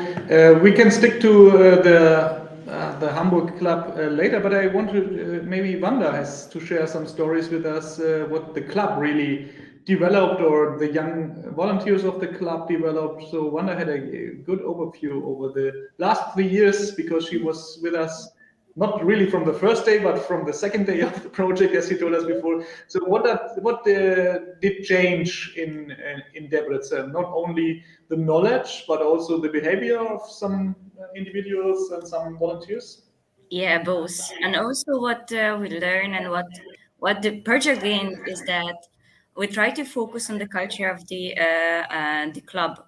we can stick to the Hamburg club later, but I want to maybe Wanda has to share some stories with us, what the club really developed, or the young volunteers of the club developed. So Wanda had a good overview over the last 3 years, because she was with us not really from the first day, but from the second day of the project, as you told us before. So what did change in Debrecen? Not only the knowledge, but also the behavior of some individuals and some volunteers? Yeah, both. And also what we learn, and what the project gained, is that we try to focus on the culture of the club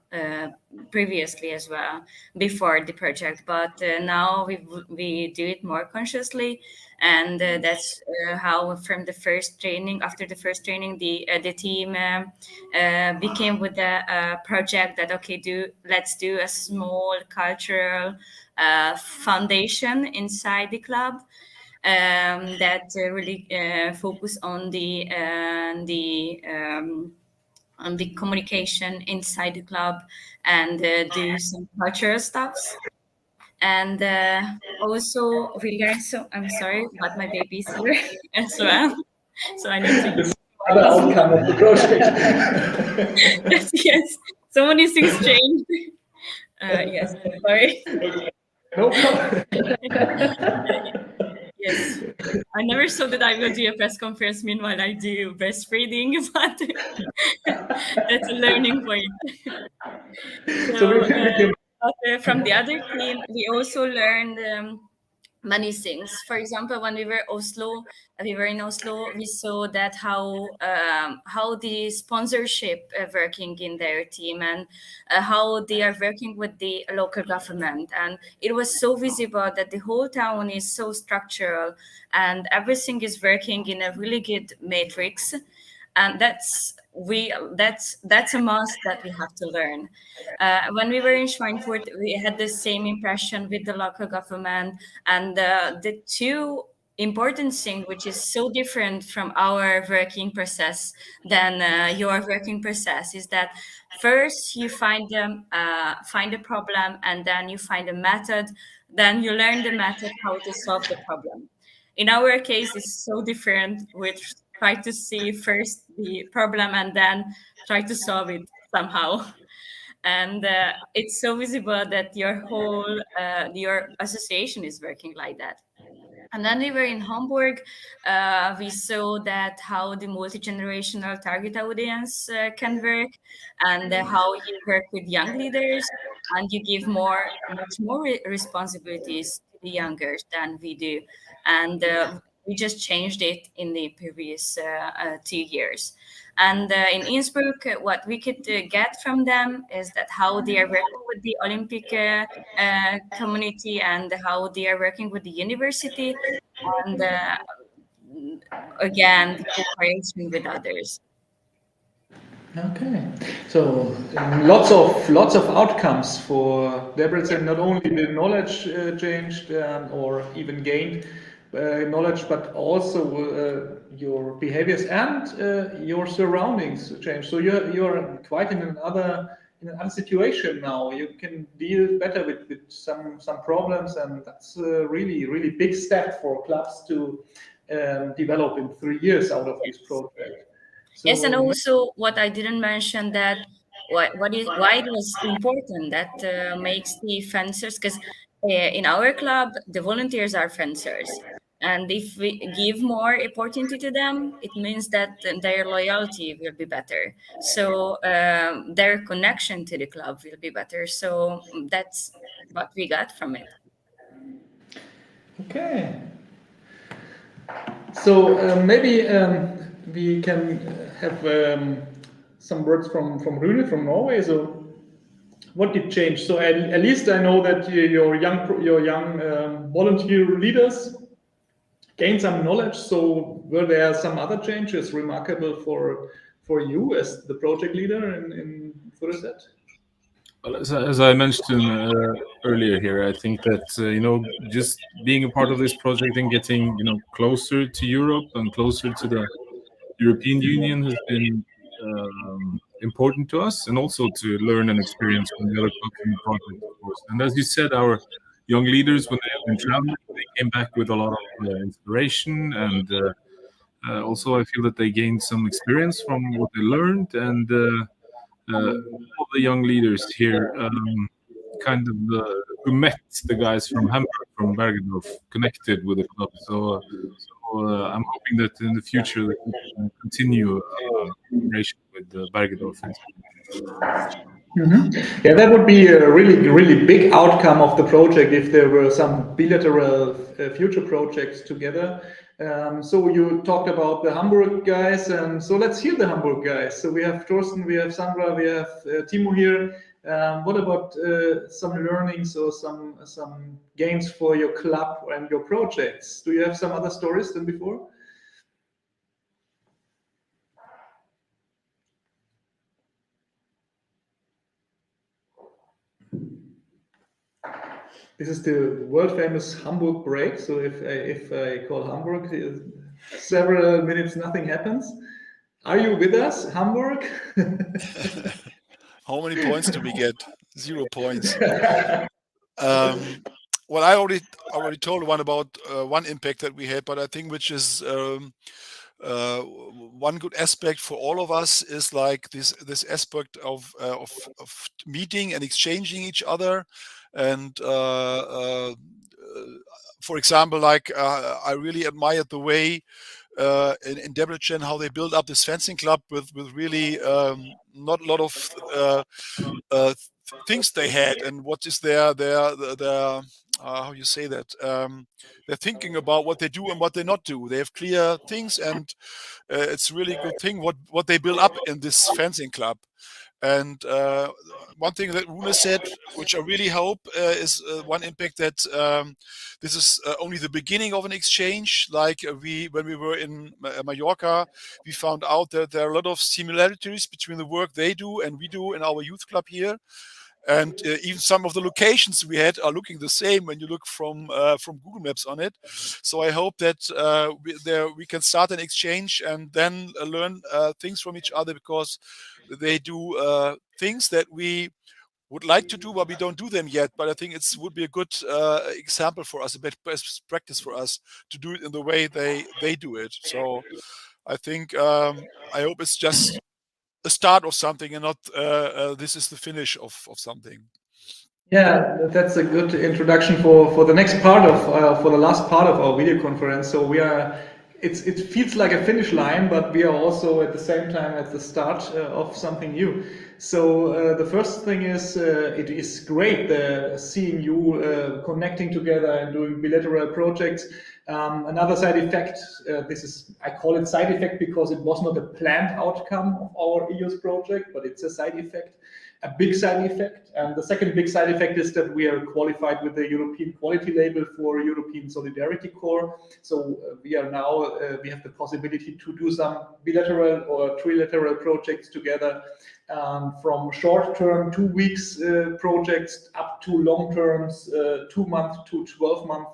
previously as well, before the project, but now we do it more consciously, and that's how from the first training, after the first training, the team became with the project that, okay, let's do a small cultural foundation inside the club, that really focus on the communication inside the club, and do some cultural stuffs. And also we learned, so I'm sorry, but my baby's here as well, so I need to Other outcome of the project. yes, someone needs to exchange. Yes, sorry. No problem. Yes, I never thought that I will do a press conference meanwhile I do breastfeeding, but that's a learning point. From the other team, we also learned many things. For example, when we were in Oslo, we saw that how the sponsorship working in their team, and how they are working with the local government, and it was so visible that the whole town is so structural, and everything is working in a really good matrix, and that's a must that we have to learn. When we were in Schweinfurt, we had the same impression with the local government, and the two important thing, which is so different from our working process than your working process, is that first you find a problem, and then you find a method, then you learn the method how to solve the problem. In our case, it's so different. We try to see first the problem and then try to solve it somehow. And it's so visible that your association is working like that. And then we were in Hamburg. We saw that how the multi-generational target audience can work, and how you work with young leaders, and you give much more responsibilities to the younger than we do. And we just changed it in the previous 2 years. And in Innsbruck, what we could get from them is that how they are working with the Olympic community and how they are working with the university, and again, the cooperation with others. Okay, so lots of outcomes for Debrecen. Not only the knowledge changed or even gained knowledge, but also your behaviors and your surroundings change. So you're quite in another situation now. You can deal better with some problems, and that's a really big step for clubs to develop in 3 years out of this project. So, Yes, and also what I didn't mention that why it was important that makes the fencers, because in our club the volunteers are fencers, and if we give more opportunity to them, it means that their loyalty will be better. So their connection to the club will be better. So that's what we got from it. okay. So maybe we can have some words from Rune from Norway. So what did change? So at least I know that your young volunteer leaders gained some knowledge. So were there some other changes remarkable for you as the project leader in Furuset? Well, as I mentioned earlier here, I think that just being a part of this project and getting closer to Europe and closer to the European Union has been important to us, and also to learn and experience from the other clubs in the project, of course. And as you said, our young leaders, when they have been traveling, they came back with a lot of inspiration, and also I feel that they gained some experience from what they learned, and all the young leaders here kind of who met the guys from Hamburg, from Bergedorf, connected with the club. So I'm hoping that in the future we can continue cooperation with Bergedorf. Yeah, that would be a really big outcome of the project if there were some bilateral future projects together. So you talked about the Hamburg guys, and so let's hear the Hamburg guys. So we have Thorsten, we have Sandra, we have Timo here. What about some learnings or some gains for your club and your projects? Do you have some other stories than before? This is the world famous Hamburg break. So if I call Hamburg, several minutes nothing happens. Are you with us, Hamburg? How many points do we get? 0 points. Well, I already told one about one impact that we had, but I think which is one good aspect for all of us is like this aspect of meeting and exchanging each other. And for example, like I really admired the way in Debrecen how they build up this fencing club with really not a lot of things they had, and what is their how you say that, they're thinking about what they do and what they not do. They have clear things, and it's really a good thing what they build up in this fencing club. And one thing that Rune said, which I really hope is one impact, that this is only the beginning of an exchange. Like when we were in Mallorca, we found out that there are a lot of similarities between the work they do and we do in our youth club here. And even some of the locations we had are looking the same when you look from Google Maps on it. So I hope that we can start an exchange and then learn things from each other, because they do things that we would like to do, but we don't do them yet. But I think it would be a good example for us, a best practice for us to do it in the way they do it. So I think I hope it's just a start of something, and not this is the finish of something. Yeah, that's a good introduction for the next part of for the last part of our video conference. So we are. It feels like a finish line, but we are also at the same time at the start of something new. So the first thing is it is great seeing you connecting together and doing bilateral projects. Another side effect, I call it side effect because it was not a planned outcome of our EYUS project, but it's a side effect, a big side effect. And the second big side effect is that we are qualified with the European quality label for European Solidarity Corps. So we are now, we have the possibility to do some bilateral or trilateral projects together, from short-term 2 weeks projects up to long-terms 2 month to 12-month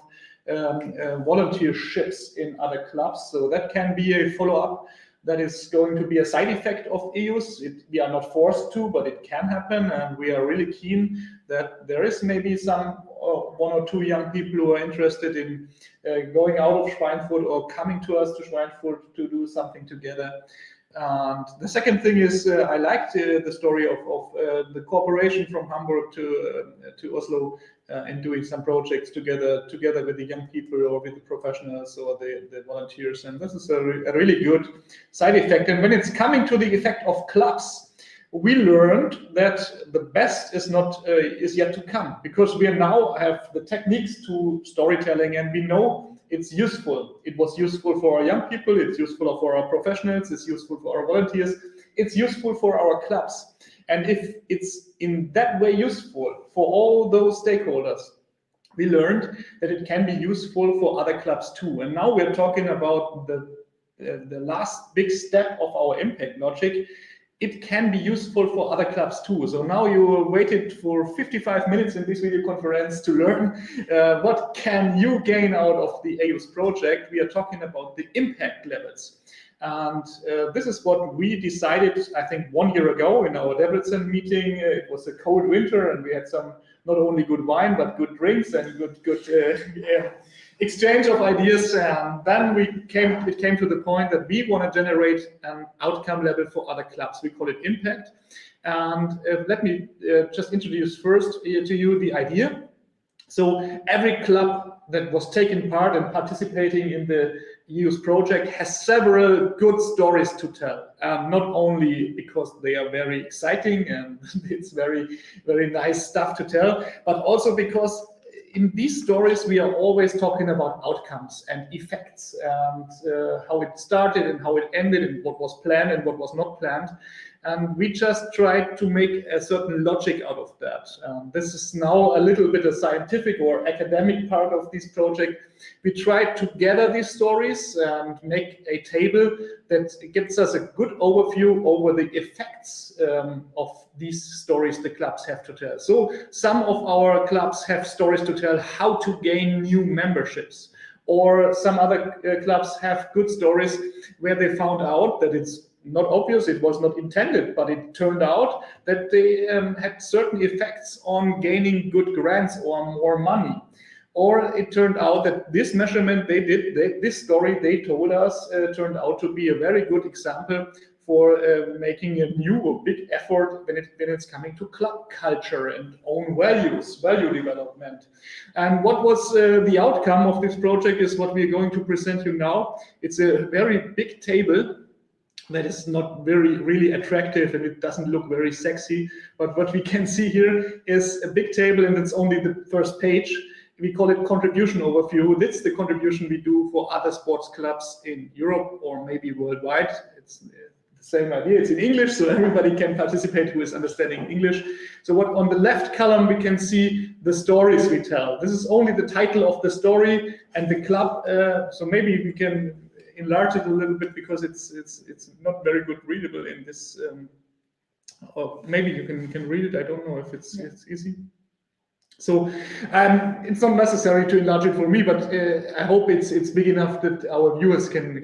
volunteerships in other clubs. So that can be a follow-up. That is going to be a side effect of EYUS. We are not forced to, but it can happen, and we are really keen that there is maybe some 1 or 2 young people who are interested in going out of Schweinfurt or coming to us to Schweinfurt to do something together. And the second thing is I liked the story of the cooperation from Hamburg to Oslo and doing some projects together with the young people or with the professionals or the volunteers. And this is a really good side effect. And when it's coming to the effect of clubs, we learned that the best is yet to come, because we now have the techniques to storytelling, and we know it's useful. It was useful for our young people, it's useful for our professionals, it's useful for our volunteers, it's useful for our clubs. And if it's in that way useful for all those stakeholders, we learned that it can be useful for other clubs too. And now we're talking about the last big step of our impact logic. It can be useful for other clubs too. So now you waited for 55 minutes in this video conference to learn what can you gain out of the EYUS project. We are talking about the impact levels. And this is what we decided, I think, 1 year ago in our Debrecen meeting. It was a cold winter, and we had some not only good wine, but good drinks and good exchange of ideas. And then it came to the point that we want to generate an outcome level for other clubs. We call it impact. And let me just introduce first to you the idea. So every club that was taking part and participating in the EYUS project has several good stories to tell. Not only because they are very exciting and it's very, very nice stuff to tell, but also because in these stories we are always talking about outcomes and effects and how it started and how it ended and what was planned and what was not planned. And we just tried to make a certain logic out of that. This is now a little bit a scientific or academic part of this project. We tried to gather these stories and make a table that gives us a good overview over the effects of these stories the clubs have to tell. So some of our clubs have stories to tell how to gain new memberships, or some other clubs have good stories where they found out that it's not obvious, it was not intended, but it turned out that they had certain effects on gaining good grants or more money. Or it turned out that this measurement this story they told us turned out to be a very good example for making a new or big effort when it's coming to club culture and own value development. And what was the outcome of this project is what we're going to present you now. It's a very big table that is not really attractive, and it doesn't look very sexy. But what we can see here is a big table, and it's only the first page. We call it contribution overview. That's the contribution we do for other sports clubs in Europe or maybe worldwide. It's the same idea. It's in English, so everybody can participate who is understanding English. So what on the left column, we can see the stories we tell. This is only the title of the story and the club. So maybe we can enlarge it a little bit because it's not very good readable in this. Or maybe you can read it. I don't know if it's easy. So it's not necessary to enlarge it for me, but I hope it's big enough that our viewers can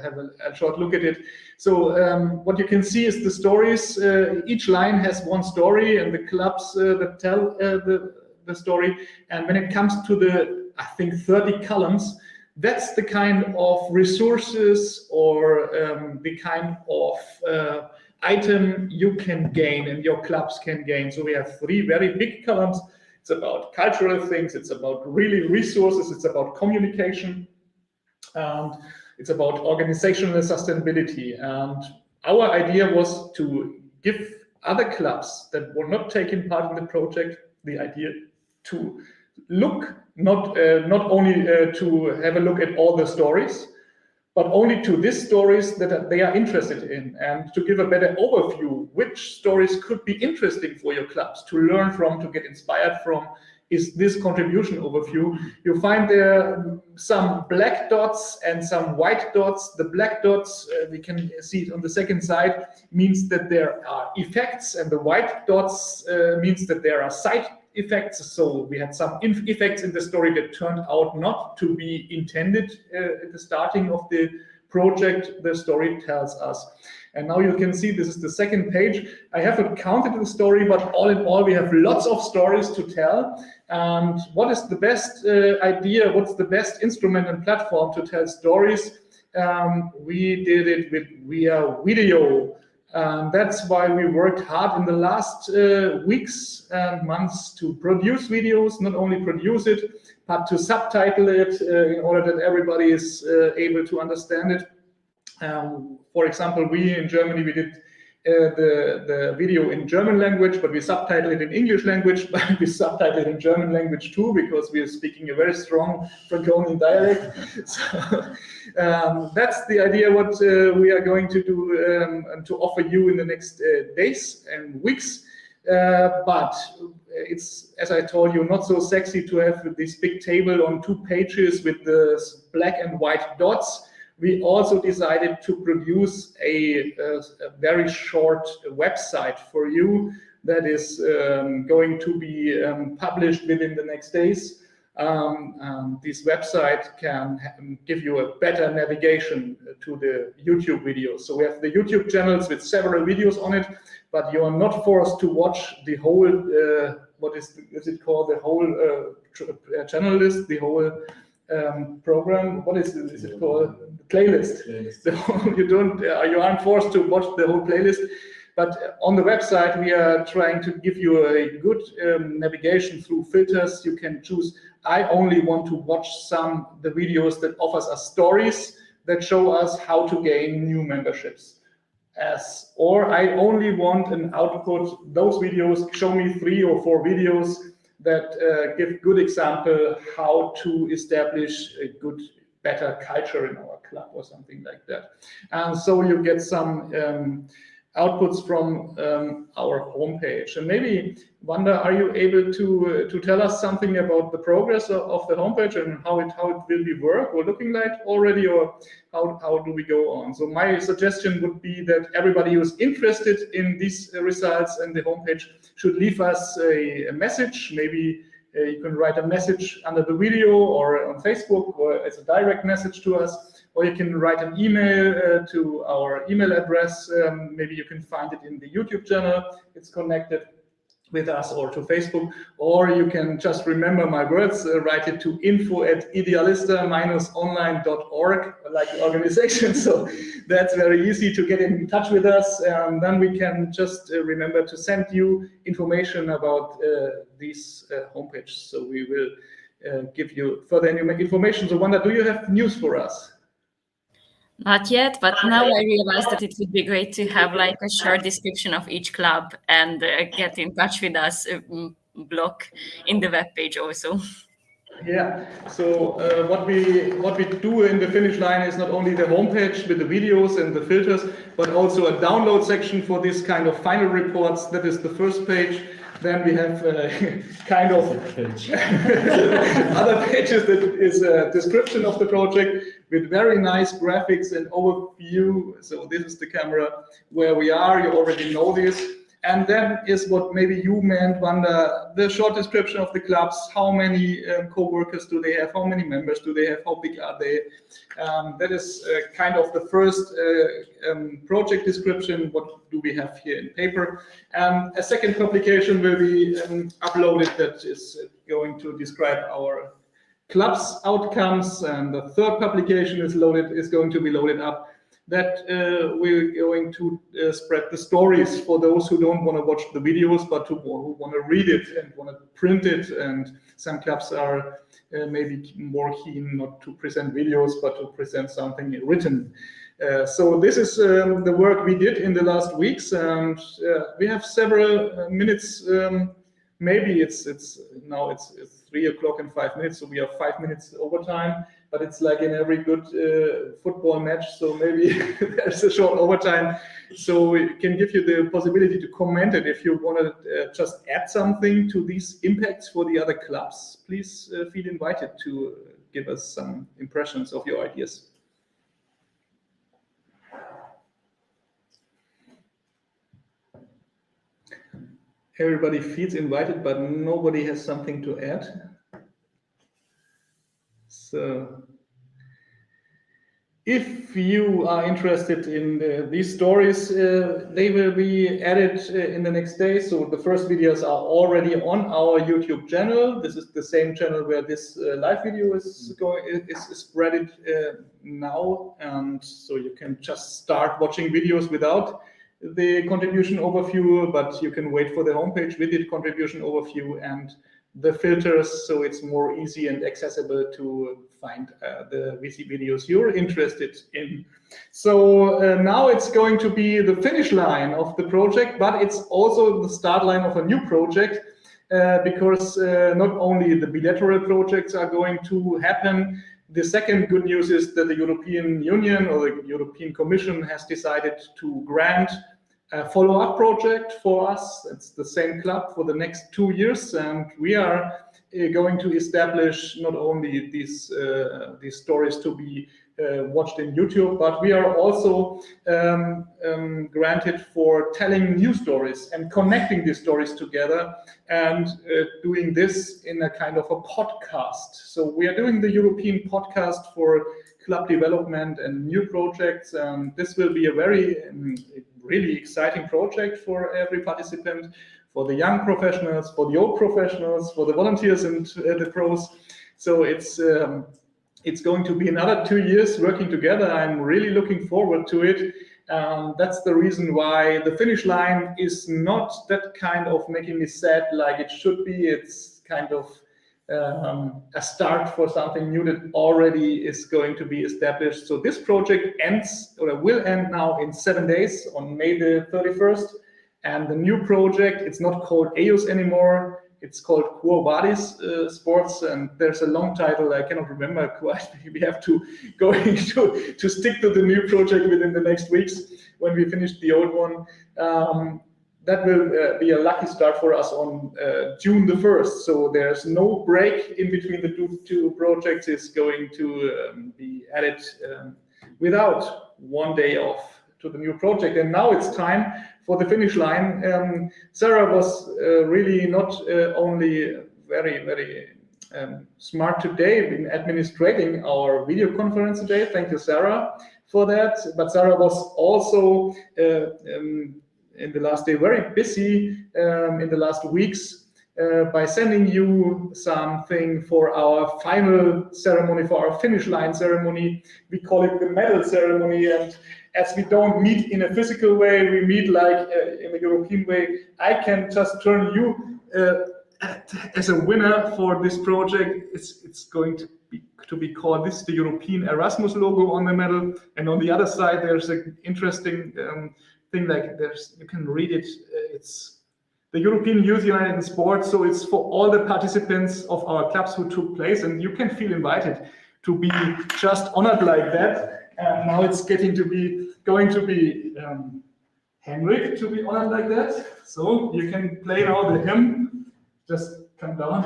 have a short look at it. So what you can see is the stories. Each line has one story, and the clubs that tell the story. And when it comes to the, I think, 30 columns, that's the kind of resources or the kind of item you can gain and your clubs can gain. So we have 3 very big columns. It's about cultural things, it's about really resources, it's about communication, and it's about organizational sustainability. And our idea was to give other clubs that were not taking part in the project the idea to look not only to have a look at all the stories, but only to these stories that they are interested in, and to give a better overview which stories could be interesting for your clubs to learn from, to get inspired from. Is this contribution overview. You find there some black dots and some white dots. The black dots, we can see it on the second side, means that there are effects, and the white dots means that there are side effects. So we had some effects in the story that turned out not to be intended at the starting of the project, the story tells us. And now you can see this is the second page. I haven't counted the story, but all in all, we have lots of stories to tell. And what is the best idea? What's the best instrument and platform to tell stories? We did it via video. That's why we worked hard in the last weeks and months to produce videos, not only produce it, but to subtitle it in order that everybody is able to understand it. For example, we in Germany, we did the video in German language, but we subtitled it in English language, but we subtitled it in German language too, because we are speaking a very strong Franconian dialect. So that's the idea what we are going to do and to offer you in the next days and weeks. But it's, as I told you, not so sexy to have this big table on 2 pages with the black and white dots. We also decided to produce a very short website for you that is going to be published within the next days. This website can give you a better navigation to the YouTube videos. So we have the YouTube channels with several videos on it, but you are not forced to watch the whole, what is it called, the whole channel list, the whole program. What is it called? Playlist. You aren't forced to watch the whole playlist. But on the website, we are trying to give you a good navigation through filters. You can choose, I only want to watch the videos that offers us stories that show us how to gain new memberships. Or I only want an output, those videos, show me 3 or 4 videos that give good example how to establish a good, better culture in our club or something like that. And so you get some outputs from our homepage. And maybe, Wanda, are you able to tell us something about the progress of the homepage and how it will be work or looking like already, or how do we go on? So my suggestion would be that everybody who's interested in these results and the homepage should leave us a message. Maybe you can write a message under the video or on Facebook or as a direct message to us. Or you can write an email to our email address. Maybe you can find it in the YouTube channel. It's connected with us, or to Facebook. Or you can just remember my words, write it to info@idealista-online.org, like the organization. So that's very easy to get in touch with us. Then we can just remember to send you information about this homepage. So we will give you further information. So Wanda, do you have news for us? Not yet, but now I realized that it would be great to have like a short description of each club and get in touch with us blog in the webpage also. Yeah, so what we do in the finish line is not only the homepage with the videos and the filters, but also a download section for this kind of final reports. That is the first page. Then we have kind of other pages that is a description of the project with very nice graphics and overview. So this is the camera where we are. You already know this. And then is what maybe you meant, Wanda, the short description of the clubs. How many co-workers do they have? How many members do they have? How big are they? That is kind of the first project description. What do we have here in paper? A second publication will be uploaded that is going to describe our club's outcomes. And the third publication is going to be loaded up. That we're going to spread the stories for those who don't want to watch the videos, but who want to read it and want to print it. And some clubs are maybe more keen not to present videos, but to present something written. So this is the work we did in the last weeks, and we have several minutes. Maybe it's 3 3 o'clock and 5 minutes, so we have 5 minutes overtime, but it's like in every good football match, so maybe there's a short overtime. So we can give you the possibility to comment it. If you want to just add something to these impacts for the other clubs, please feel invited to give us some impressions of your ideas. Everybody feels invited, but nobody has something to add. So if you are interested in these stories, they will be added in the next day. So the first videos are already on our YouTube channel. This is the same channel where this live video is spread now, and so you can just start watching videos without the contribution overview, but you can wait for the homepage with the contribution overview and the filters, so it's more easy and accessible to find the VC videos you're interested in. So now it's going to be the finish line of the project, but it's also the start line of a new project, because not only the bilateral projects are going to happen. The second good news is that the European Union or the European Commission has decided to grant a follow-up project for us. It's the same club for the next 2 years, and we are going to establish not only these stories to be watched in YouTube, but we are also granted for telling new stories and connecting these stories together and doing this in a kind of a podcast. So we are doing the European podcast for club development and new projects, and this will be a very really exciting project for every participant, for the young professionals, for the old professionals, for the volunteers and the pros. So it's going to be another 2 years working together. I'm really looking forward to it. That's the reason why the finish line is not that kind of making me sad like it should be. It's kind of a start for something new that already is going to be established. So this project ends, or will end now in 7 days on May the 31st. And the new project, it's not called EYUS anymore. It's called Quo Vadis Sports, and there's a long title I cannot remember quite. We have to to stick to the new project within the next weeks when we finish the old one. That will be a lucky start for us on June the 1st. So there's no break in between the two projects. It's going to be added without 1 day off to the new project. And now it's time for the finish line. Sarah was really not only very smart today in administrating our video conference today. Thank you, Sarah, for that. But Sarah was also in the last day very busy in the last weeks by sending you something for our final ceremony, for our finish line ceremony. We call it the medal ceremony, and as we don't meet in a physical way, we meet like in a European way. I can just turn you as a winner for this project. It's going to be called, this is the European Erasmus logo on the medal, and on the other side there's an interesting thing, like you can read it. It's the European Youth United in Sports, so it's for all the participants of our clubs who took place, and you can feel invited to be just honored like that. And now it's going to be Henrik to be honored like that. So you can play now the hymn. Just come down.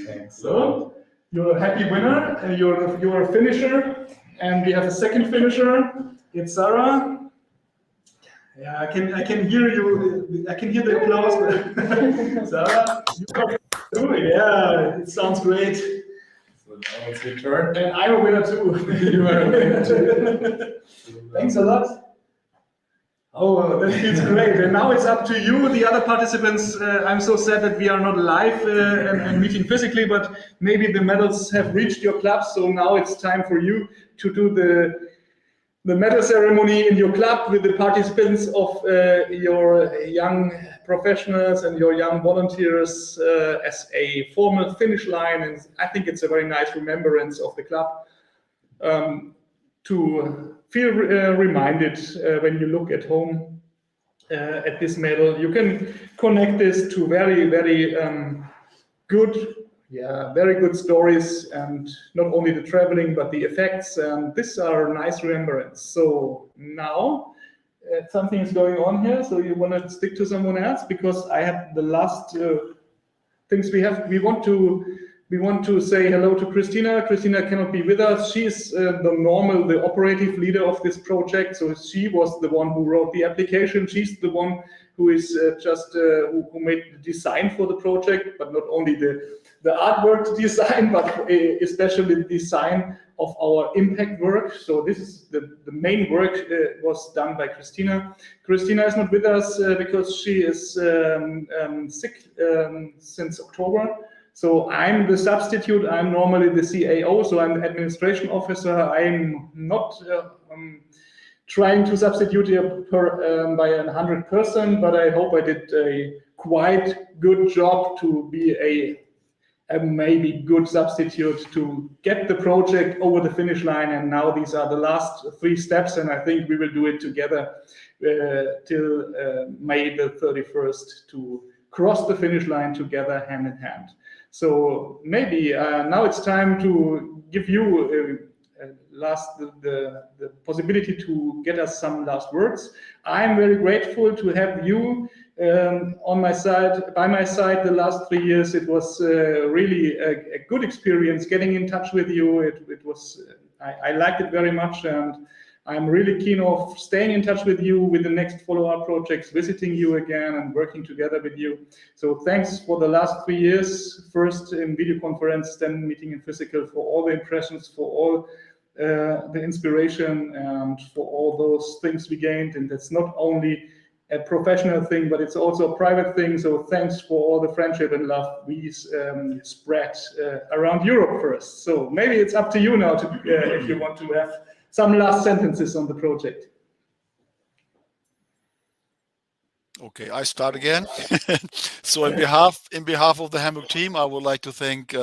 Thanks. So you're a happy winner. You're a finisher, and we have a second finisher. It's Sarah. Yeah, I can hear you. I can hear the applause. Sarah, you got through it. Yeah, it sounds great. So now it's your turn. And I'm a winner too. You are a winner too. Thanks a lot. Oh, that feels great. And now it's up to you, the other participants. I'm so sad that we are not live and meeting physically, but maybe the medals have reached your club. So now it's time for you to do the medal ceremony in your club with the participants of your young professionals and your young volunteers as a formal finish line. And I think it's a very nice remembrance of the club to feel reminded when you look at home at this medal. You can connect this to very good, very good stories, and not only the traveling but the effects, and these are nice remembrance. So now something is going on here, so you want to stick to someone else, because I have the last things we have. We want to say hello to Christina. Christina cannot be with us. She is the operative leader of this project. So she was the one who wrote the application. She's the one who is who made the design for the project, but not only the artwork design, but especially the design of our impact work. So this is the main work was done by Christina. Christina is not with us because she is sick since October. So I'm the substitute. I'm normally the CAO, so I'm the administration officer. I'm not trying to substitute her by 100%, but I hope I did a quite good job to be a maybe good substitute to get the project over the finish line. And now these are the last 3 steps, and I think we will do it together till May the 31st to cross the finish line together, hand in hand. So maybe now it's time to give you the possibility to get us some last words. I'm very grateful to have you on my side, by my side, the last 3 years. It was really a good experience getting in touch with you. It was I liked it very much, and I'm really keen of staying in touch with you with the next follow-up projects, visiting you again and working together with you. So thanks for the last 3 years, first in video conference, then meeting in physical, for all the impressions, for all the inspiration, and for all those things we gained. And that's not only a professional thing, but it's also a private thing. So thanks for all the friendship and love we spread around Europe first. So maybe it's up to you now to if you want to have some last sentences on the project. Okay, I start again. So in behalf of the Hamburg team, I would like to thank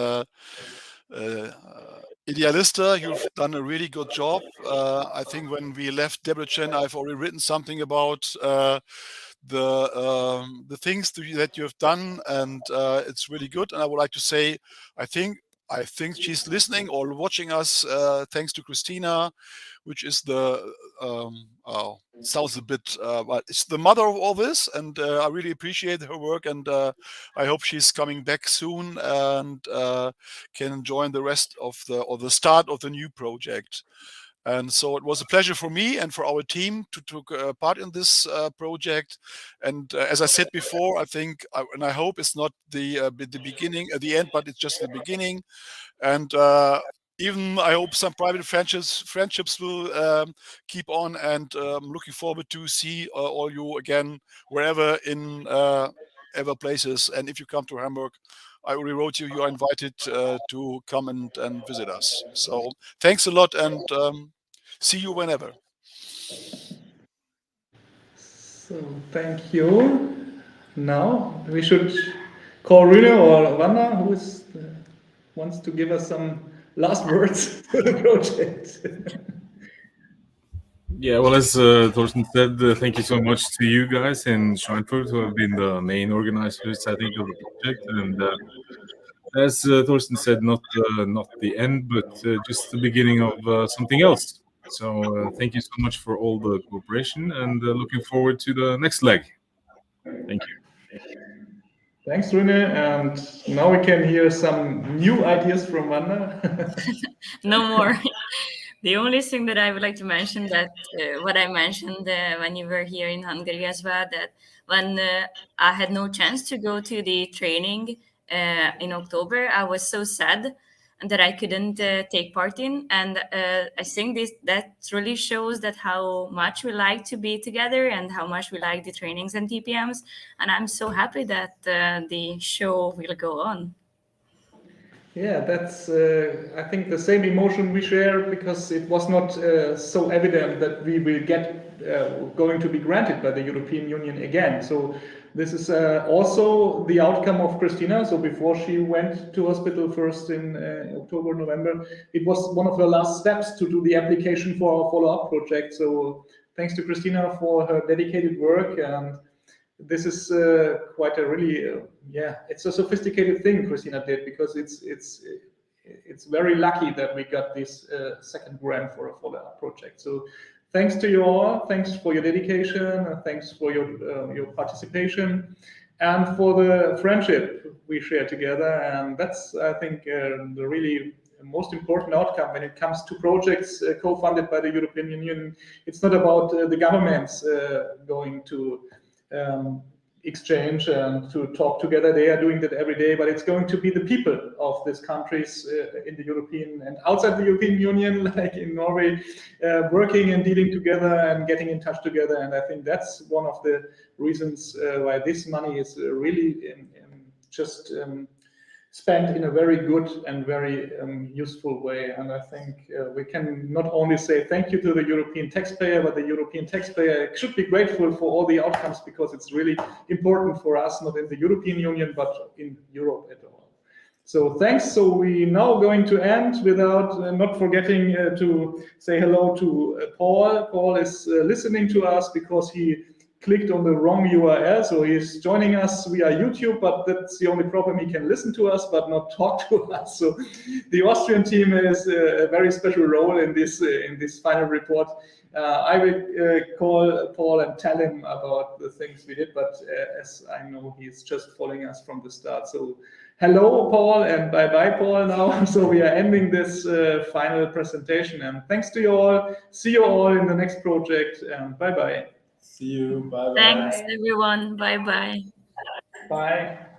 Idealista. You've done a really good job. I think when we left Debrecen, I've already written something about the things that you have done, and it's really good. And I would like to say, I think she's listening or watching us, thanks to Christina, which is the sounds a bit, but it's the mother of all this, and I really appreciate her work, and I hope she's coming back soon and can join the rest of the start of the new project. And so it was a pleasure for me and for our team to take part in this project. And as I said before, I think, and I hope it's not the beginning, the end, but it's just the beginning. And even I hope some private friendships will keep on. And I'm looking forward to see all you again, wherever in ever places. And if you come to Hamburg, I already wrote you are invited to come and visit us. So thanks a lot, and see you whenever. So thank you. Now we should call Rune or Wanda, who wants to give us some last words for the project. Yeah, well, as Thorsten said, thank you so much to you guys in Schweinfurt who have been the main organizers, I think, of the project. And as Thorsten said, not the end, but just the beginning of something else. So thank you so much for all the cooperation, and looking forward to the next leg. Thank you. Thanks, Rune. And now we can hear some new ideas from Wanda. No more. The only thing that I would like to mention, that what I mentioned when you were here in Hungary as well, that when I had no chance to go to the training in October, I was so sad that I couldn't take part in. And I think that really shows that how much we like to be together and how much we like the trainings and TPMs. And I'm so happy that the show will go on. Yeah, that's, I think, the same emotion we share, because it was not so evident that we will get going to be granted by the European Union again. So this is also the outcome of Christina. So before she went to hospital first in October, November, it was one of her last steps to do the application for our follow-up project. So thanks to Christina for her dedicated work, and this is quite a really, it's a sophisticated thing Christina did, because it's very lucky that we got this second grant for the project. So thanks to you all, thanks for your dedication, thanks for your participation, and for the friendship we share together. And that's, I think, the really most important outcome when it comes to projects co-funded by the European Union. It's not about the governments going to exchange and to talk together. They are doing that every day, but it's going to be the people of these countries in the European and outside the European Union, like in Norway, working and dealing together and getting in touch together. And I think that's one of the reasons why this money is really just spent in a very good and very useful way. And I think we can not only say thank you to the European taxpayer, but the European taxpayer should be grateful for all the outcomes, because it's really important for us, not in the European Union, but in Europe at all. So thanks. So we now going to end without not forgetting to say hello to Paul. Paul is listening to us because he clicked on the wrong URL, so he's joining us via YouTube, but that's the only problem. He can listen to us but not talk to us. So the Austrian team has a very special role in this final report. I will call Paul and tell him about the things we did, but as I know, he's just following us from the start. So hello, Paul, and bye-bye, Paul, now. So we are ending this final presentation, and thanks to you all. See you all in the next project, and bye-bye. See you. Bye-bye. Thanks, everyone. Bye-bye. Bye.